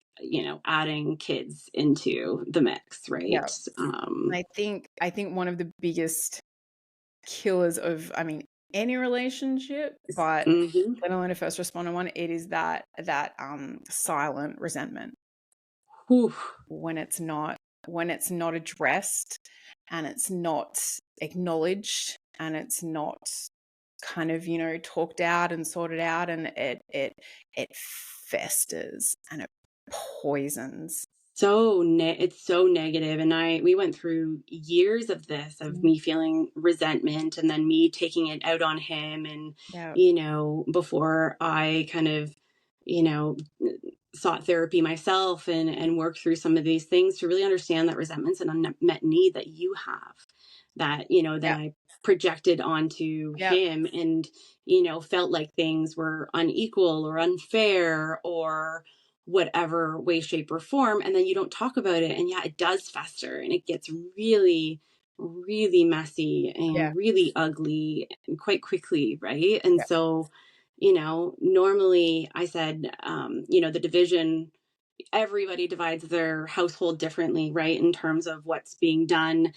adding kids into the mix, Yeah. right? I think one of the biggest killers of, I mean, any relationship, but Mhm. let alone a first responder one, it is that silent resentment Whew. when it's not addressed and it's not acknowledged and it's not kind of, talked out and sorted out, and it festers and it poisons. It's so negative, and we went through years of this, of Mhm. me feeling resentment and then me taking it out on him. And Yeah. before I kind of you know sought therapy myself and worked through some of these things to really understand that resentment's an unmet need that you have, that Yeah. I projected onto Yeah. him, and felt like things were unequal or unfair or whatever way, shape, or form. And then you don't talk about it. And yeah, it does fester and it gets really, really messy Yeah. and really ugly quite quickly. Right. And Yeah. so, normally I said, the division, everybody divides their household differently, right? In terms of what's being done.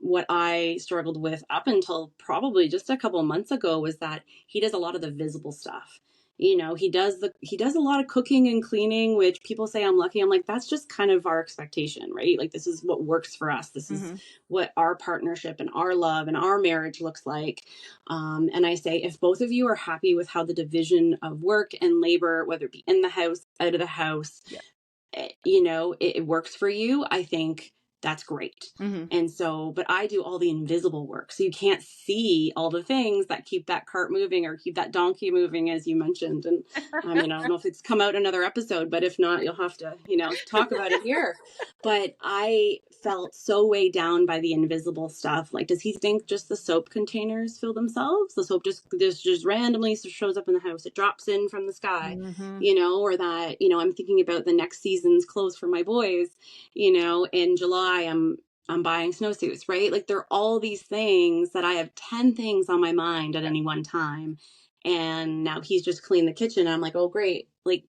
What I struggled with up until probably just a couple months ago was that he does a lot of the visible stuff. He does a lot of cooking and cleaning, which people say I'm lucky. I'm like, that's just kind of our expectation, right? Like, this is what works for us. This is Hmm. what our partnership and our love and our marriage looks like. And I say, if both of you are happy with how the division of work and labor, whether it be in the house, out of the house, Yeah. it works for you, I think that's great. Hmm. And so, but I do all the invisible work. So you can't see all the things that keep that cart moving or keep that donkey moving, as you mentioned. And I mean, I don't know if it's come out another episode, but if not, you'll have to, talk about it here. But I felt so weighed down by the invisible stuff. Like, does he think just the soap containers fill themselves? The soap just randomly shows up in the house. It drops in from the sky, Hmm. or that, I'm thinking about the next season's clothes for my boys, in July, I'm buying snowsuits, right? Like, there are all these things that I have 10 things on my mind at any one time. And now he's just cleaned the kitchen. And I'm like, oh, great. Like,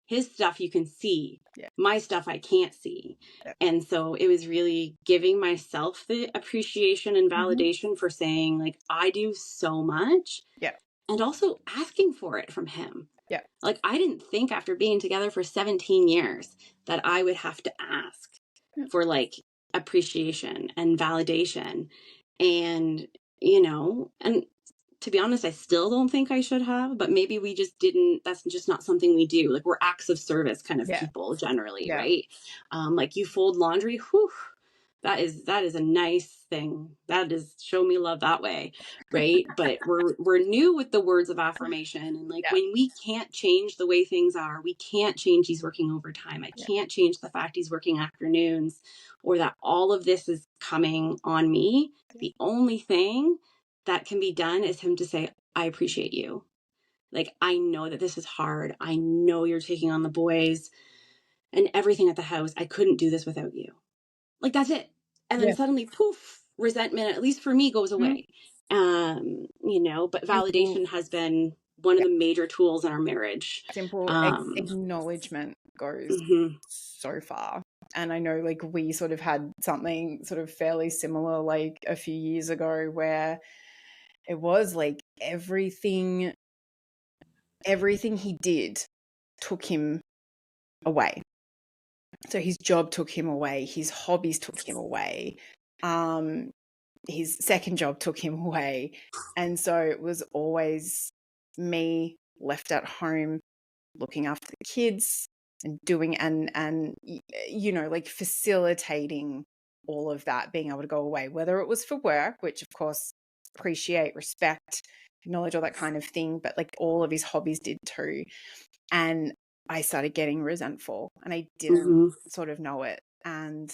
his stuff you can see, Yeah. my stuff I can't see. Yeah. And so it was really giving myself the appreciation and Hmm. validation for saying, like, I do so much, Yeah. and also asking for it from him. Yeah. Like, I didn't think after being together for 17 years that I would have to ask Yeah. for like appreciation and validation. And, and to be honest, I still don't think I should have, but maybe we just didn't, that's just not something we do. Like, we're acts of service kind of Yeah. people generally, Yeah. right? Like, you fold laundry, whew, that is a nice thing. That is, show me love that way, right? But we're new with the words of affirmation, and like, Yeah. when we can't change the way things are, we can't change he's working overtime. I Yeah. can't change the fact he's working afternoons, or that all of this is coming on me. The only thing that can be done is him to say, I appreciate you. Like, I know that this is hard. I know you're taking on the boys and everything at the house. I couldn't do this without you. Like, that's it. And then Yeah. suddenly, poof, resentment, at least for me, goes Mhm. away. But Simple, validation has been one of yeah, the major tools in our marriage. simple acknowledgement goes Mhm. so far. And I know, like, we sort of had something sort of fairly similar, like, a few years ago, where it was like everything he did took him away. So his job took him away, his hobbies took him away, um, his second job took him away. And so it was always me left at home looking after the kids, doing and you know, like facilitating all of that, being able to go away, whether it was for work, which of course appreciate, respect, acknowledge, all that kind of thing, but like all of his hobbies did too. And I started getting resentful and I didn't Mm-hmm. sort of know it. And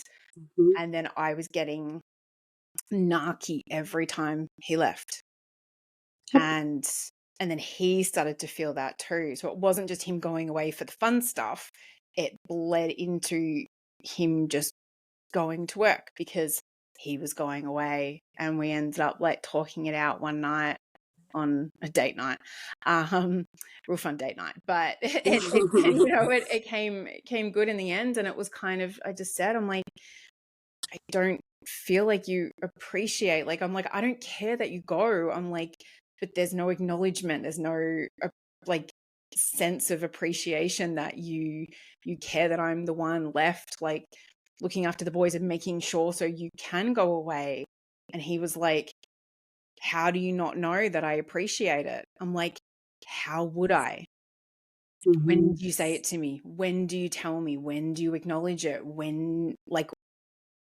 Mm-hmm. then I was getting narky every time he left. Yep. And then he started to feel that too. So it wasn't just him going away for the fun stuff. It bled into him just going to work because he was going away, and we ended up like talking it out one night on a date night, real fun date night. But you know, it came good in the end, and it was kind of, I just said, I'm like, I don't feel like you appreciate, like, I'm like, I don't care that you go. I'm like, but there's no acknowledgement. There's no like sense of appreciation that you care that I'm the one left, like looking after the boys and making sure so you can go away. And he was like, how do you not know that I appreciate it? I'm like, how would I? When Mm-hmm. do you say it to me? When do you tell me? When do you acknowledge it? When, like,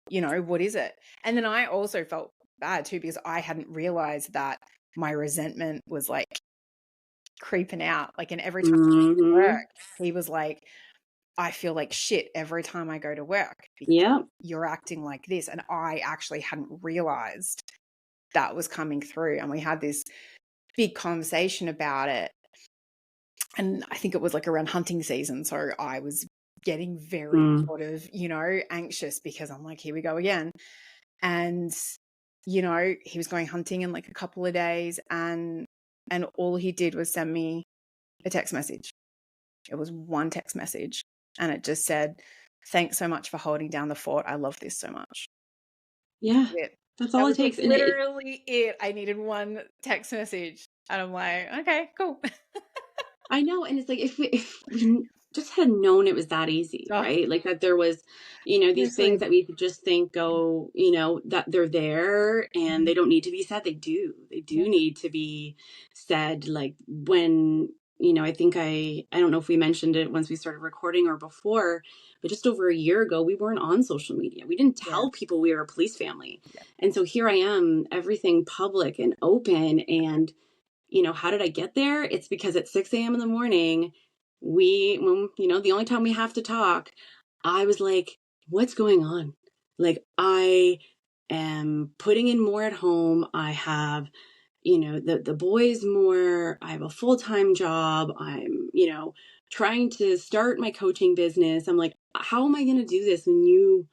you know, what is it? And then I also felt bad too, because I hadn't realized that my resentment was like creeping out. Like, and every time I went to Mm-hmm. work, he was like, I feel like shit every time I go to work because Yep. you're acting like this. And I actually hadn't realized that was coming through. And we had this big conversation about it. And I think it was like around hunting season. So I was getting very Mm. sort of, you know, anxious because I'm like, here we go again. And, you know, he was going hunting in like a couple of days, and all he did was send me a text message. It was one text message, and it just said, thanks so much for holding down the fort. I love this so much. Yeah. It. That's That all was it like takes. And literally it. I needed one text message, and I'm like, okay, cool. I know, and it's like if we just had known it was that easy, Oh, right? Like that there was, these things seriously. that we could just think go, that they're there and they don't need to be said. They do. They Yeah. do need to be said. Like when, I think I don't know if we mentioned it once we started recording or before, but just over a year ago, we weren't on social media. We didn't Yeah. tell people we were a police family. And so here I am, everything public and open, and how did I get there? It's because at 6 a.m. in the morning, the only time we have to talk, I was like, what's going on? Like, I am putting in more at home. I have, the boys more. I have a full-time job. I'm, trying to start my coaching business. I'm like, how am I going to do this when you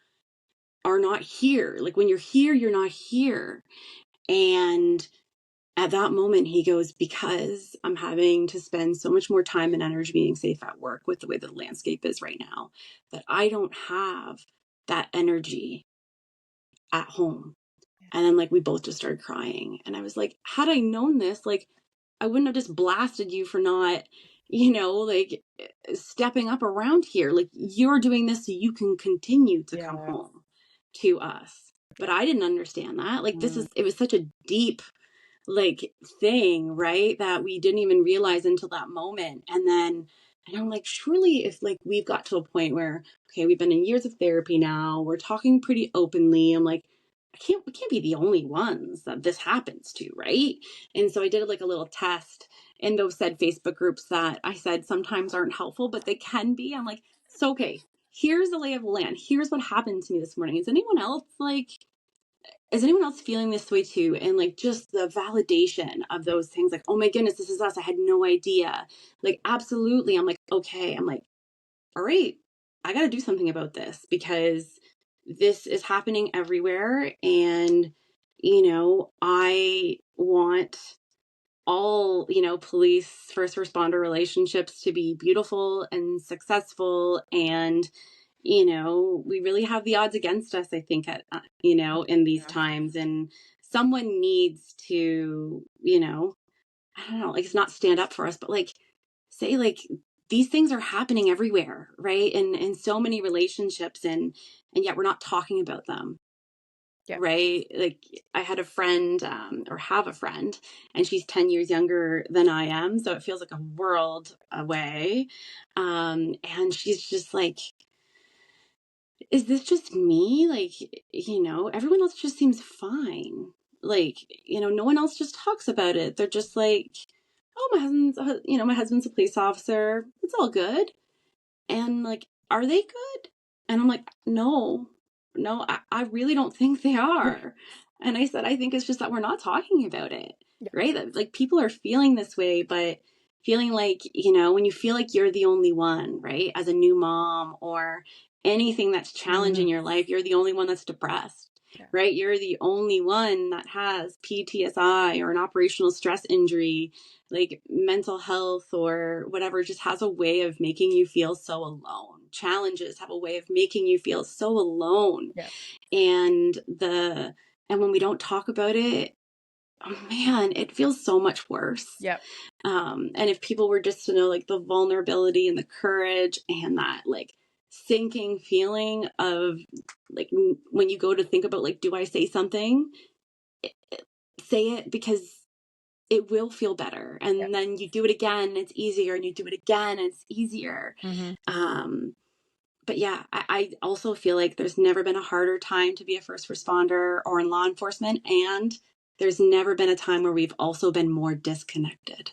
are not here? Like, when you're here, you're not here. And at that moment, he goes, because I'm having to spend so much more time and energy being safe at work with the way the landscape is right now, that I don't have that energy at home. And then, like, we both just started crying. And I was like, had I known this, like, I wouldn't have just blasted you for not, like stepping up around here. Like, you're doing this so you can continue to come Yeah. home to us. But I didn't understand that. Like, Mm, it was such a deep like thing, right? That we didn't even realize until that moment. And I'm like, surely if like we've got to a point where, okay, we've been in years of therapy now, we're talking pretty openly. I'm like, we can't be the only ones that this happens to, right? And so I did like a little test in those said Facebook groups that I said sometimes aren't helpful, but they can be. I'm like, so okay, here's the lay of the land. Here's what happened to me this morning. Is anyone else feeling this way too? And like just the validation of those things, like, oh my goodness, this is us. I had no idea. Like, absolutely. I'm like, okay. I'm like, all right, I got to do something about this because this is happening everywhere. And, I want all, police, first responder relationships to be beautiful and successful. And we really have the odds against us, I think, in these yeah. times. And someone needs to, I don't know, like, it's not stand up for us, but like say, like, these things are happening everywhere, right? And in so many relationships, and yet we're not talking about them. right? Like I had a friend, or have a friend, and she's 10 years younger than I am. So it feels like a world away. And she's just like, is this just me? Like, everyone else just seems fine. Like, no one else just talks about it. They're just like, oh, my husband's a police officer. It's all good. And like, are they good? And I'm like, no, I really don't think they are. And I said, I think it's just that we're not talking about it, right? That like people are feeling this way, but feeling like, when you feel like you're the only one, right? As a new mom or anything that's challenging your life, you're the only one that's depressed, right? You're the only one that has PTSI or an operational stress injury, like mental health or whatever, just has a way of making you feel so alone. Challenges have a way of making you feel so alone. And when we don't talk about it, oh man, it feels so much worse. And if people were just to know like the vulnerability and the courage and that like sinking feeling of like when you go to think about like, do I say something? Say it, because it will feel better. And then you do it again, it's easier, and you do it again, it's easier. But yeah, I also feel like there's never been a harder time to be a first responder or in law enforcement. And there's never been a time where we've also been more disconnected.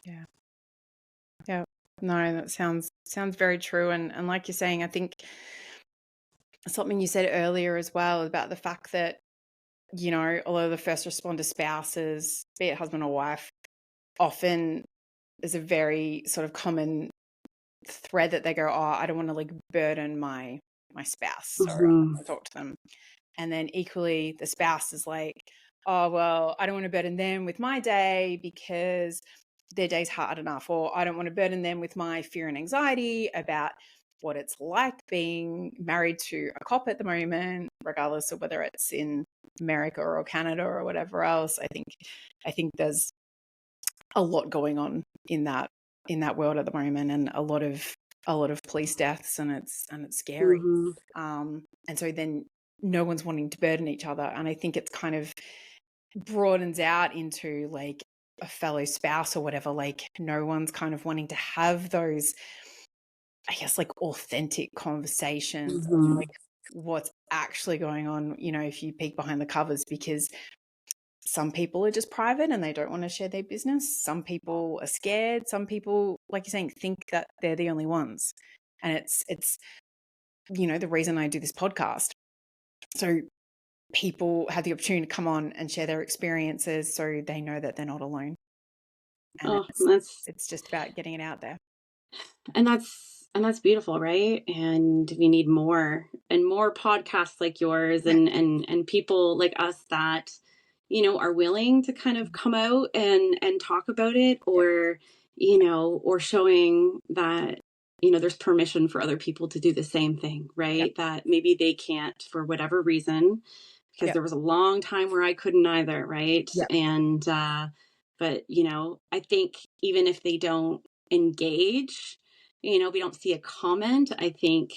Yeah. No, that sounds very true. And like you're saying, I think something you said earlier as well about the fact that, a lot of the first responder spouses, be it husband or wife, often there's a very sort of common thread that they go, oh, I don't want to like burden my spouse, so I don't want to talk to them. And then equally the spouse is like, oh, well, I don't want to burden them with my day because their day's hard enough, or I don't want to burden them with my fear and anxiety about what it's like being married to a cop at the moment, regardless of whether it's in America or Canada or whatever else. I think there's a lot going on in that world at the moment, and a lot of police deaths, and it's scary. And so then no one's wanting to burden each other, and I think it's kind of broadens out into like a fellow spouse or whatever. Like no one's kind of wanting to have those, I guess, like authentic conversations of like what's actually going on, if you peek behind the covers, because some people are just private and they don't want to share their business. Some people are scared. Some people, like you're saying, think that they're the only ones. And it's the reason I do this podcast. So people have the opportunity to come on and share their experiences so they know that they're not alone. And it's just about getting it out there. And that's beautiful, right? And we need more and more podcasts like yours and people like us that, are willing to kind of come out and talk about it, or, or showing that, there's permission for other people to do the same thing, right? That maybe they can't for whatever reason, because there was a long time where I couldn't either, right? And, but, I think even if they don't engage, we don't see a comment, I think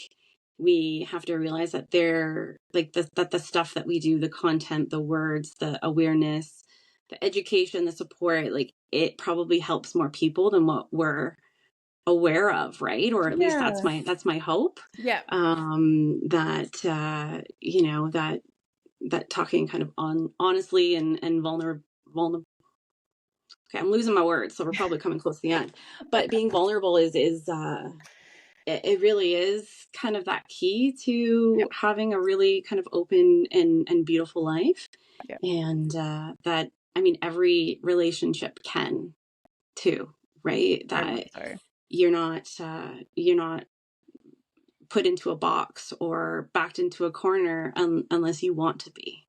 we have to realize that they're like that the stuff that we do, the content, the words, the awareness, the education, the support, like it probably helps more people than what we're aware of, right? Or at least that's my hope. That talking kind of honestly and vulnerable. Okay, I'm losing my words, so we're probably coming close to the end. But being vulnerable is it really is kind of that key to having a really kind of open and beautiful life. And that, I mean, every relationship can too, right? That you're not put into a box or backed into a corner unless you want to be.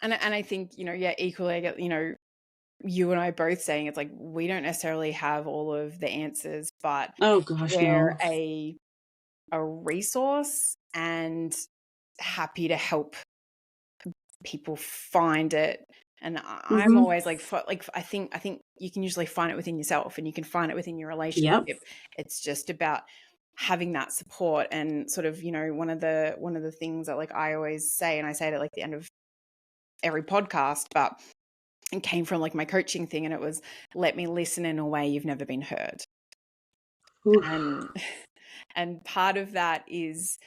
And I think, equally, I get, you and I both saying it's like we don't necessarily have all of the answers, but we're a resource and happy to help people find it. And I'm always like I think you can usually find it within yourself, and you can find it within your relationship. It's just about having that support. And sort of, one of the things that like I always say, and I say it at like the end of every podcast, but it came from like my coaching thing, and it was, let me listen in a way you've never been heard. Oof. And part of that is,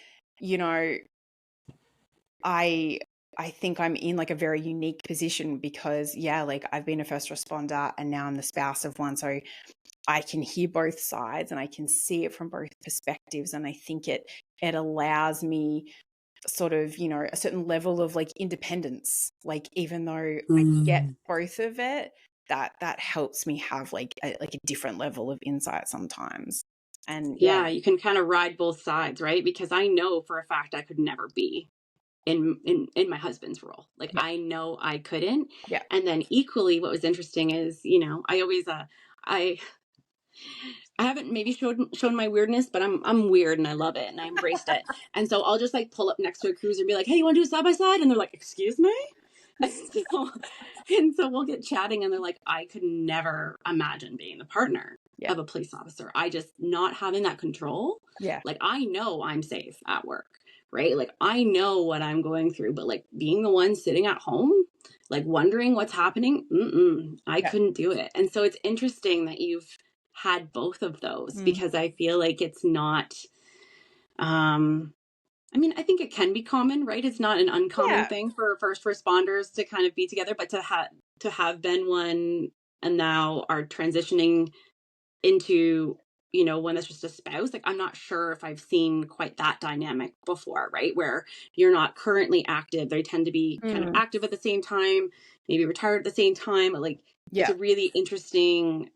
I think I'm in like a very unique position because like I've been a first responder and now I'm the spouse of one. So I can hear both sides and I can see it from both perspectives. And I think it allows me sort of, a certain level of like independence. Like, even though I get both of it, that helps me have like a different level of insight sometimes. And yeah, you can kind of ride both sides, right? Because I know for a fact I could never be in my husband's role. Like, I know I couldn't. Yeah. And then equally, what was interesting is, I always, I haven't maybe shown my weirdness, but I'm weird and I love it and I embraced it. And so I'll just like pull up next to a cruiser and be like, hey, you want to do a side by side? And they're like, excuse me? And so we'll get chatting and they're like, I could never imagine being the partner of a police officer. I just not having that control. Yeah. Like, I know I'm safe at work, right? Like, I know what I'm going through, but like being the one sitting at home, like wondering what's happening, I couldn't do it. And so it's interesting that you've had both of those because I feel like it's not, I mean, I think it can be common, right? It's not an uncommon thing for first responders to kind of be together, but to have been one and now are transitioning into, one that's just a spouse. Like, I'm not sure if I've seen quite that dynamic before, right? Where you're not currently active. They tend to be kind of active at the same time, maybe retired at the same time. But like, it's a really interesting,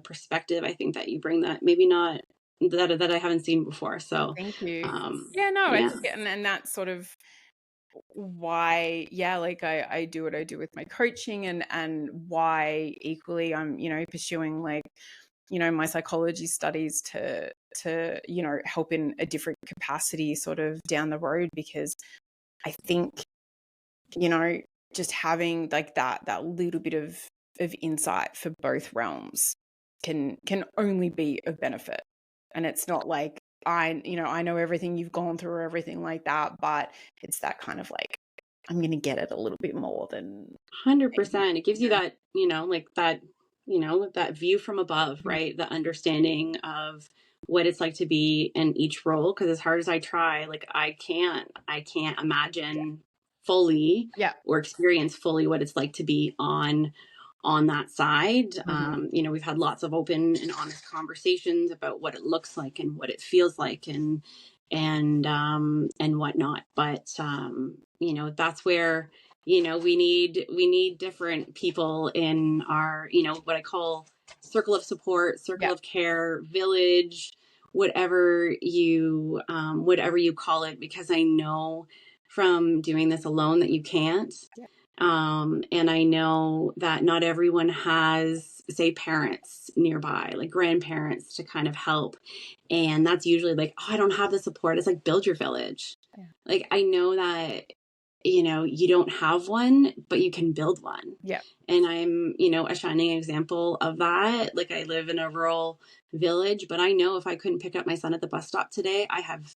perspective. I think that you bring that maybe not that I haven't seen before. So thank you. I think and that's sort of why like I do what I do with my coaching, and why equally I'm pursuing like my psychology studies to help in a different capacity sort of down the road, because I think just having like that little bit of insight for both realms can only be of benefit. And it's not like I know everything you've gone through or everything like that, but it's that kind of like, I'm going to get it a little bit more than 100%. It gives you that, like that, that view from above, right? The understanding of what it's like to be in each role. Cause as hard as I try, like I can't imagine fully or experience fully what it's like to be on that side. We've had lots of open and honest conversations about what it looks like and what it feels like and whatnot. But, that's where, we need different people in our, what I call circle of support, circle of care, village, whatever you call it, because I know from doing this alone that you can't. And I know that not everyone has, say, parents nearby, like grandparents to kind of help. And that's usually like, oh, I don't have the support. It's like, build your village. Like, I know that, you don't have one, but you can build one. And I'm, a shining example of that. Like, I live in a rural village, but I know if I couldn't pick up my son at the bus stop today, I have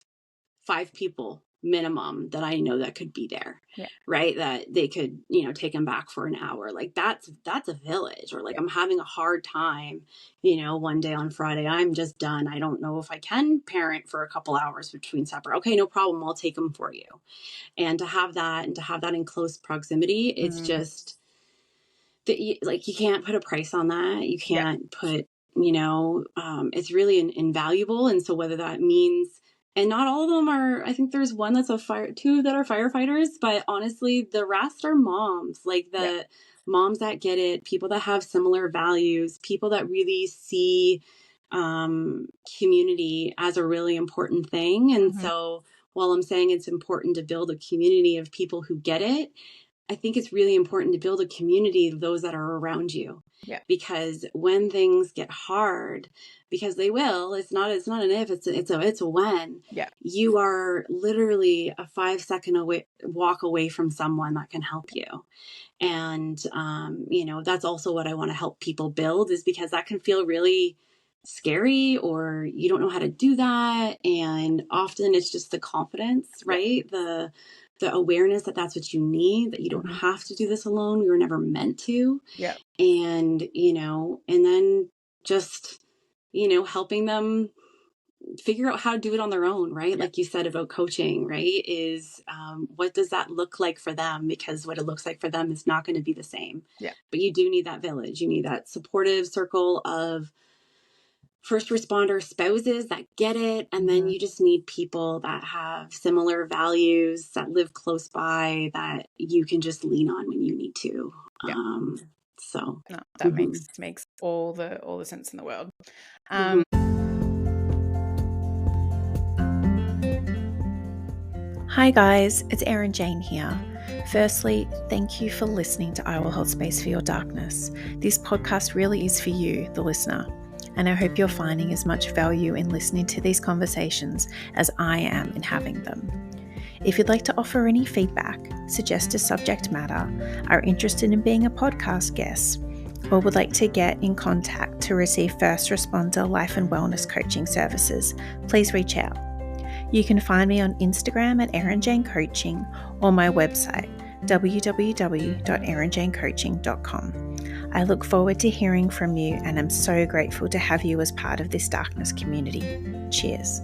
5 people minimum that I know that could be there, right? That they could, take him back for an hour. Like that's a village. Or like, I'm having a hard time, one day on Friday, I'm just done. I don't know if I can parent for a couple hours between supper. Okay, no problem. I'll take him for you. And to have that in close proximity, it's just like, you can't put a price on that. You can't put, it's really invaluable. And so whether that means, and not all of them are, I think there's one that's 2 that are firefighters, but honestly, the rest are moms, like the moms that get it, people that have similar values, people that really see community as a really important thing. And so while I'm saying it's important to build a community of people who get it, I think it's really important to build a community of those that are around you. Because when things get hard, because they will, it's not an if, it's a when. You are literally a 5-second walk away from someone that can help you. And, that's also what I want to help people build, is because that can feel really scary, or you don't know how to do that. And often it's just the confidence, right? The awareness that that's what you need, that you don't have to do this alone. We were never meant to. Yeah. And, and then just, helping them figure out how to do it on their own, right? Yeah. Like you said about coaching, right? Is what does that look like for them? Because what it looks like for them is not going to be the same. Yeah. But you do need that village. You need that supportive circle of first responder spouses that get it. And then you just need people that have similar values, that live close by, that you can just lean on when you need to. Yeah. So no, that makes all the sense in the world. Hi guys, it's Erin Jane here. Firstly, thank you for listening to I Will Hold Space for Your Darkness. This podcast really is for you, the listener, and I hope you're finding as much value in listening to these conversations as I am in having them. If you'd like to offer any feedback, suggest a subject matter, are interested in being a podcast guest, or would like to get in contact to receive first responder life and wellness coaching services, please reach out. You can find me on Instagram at Erin Jane Coaching or my website, www.erinjanecoaching.com. I look forward to hearing from you, and I'm so grateful to have you as part of this darkness community. Cheers.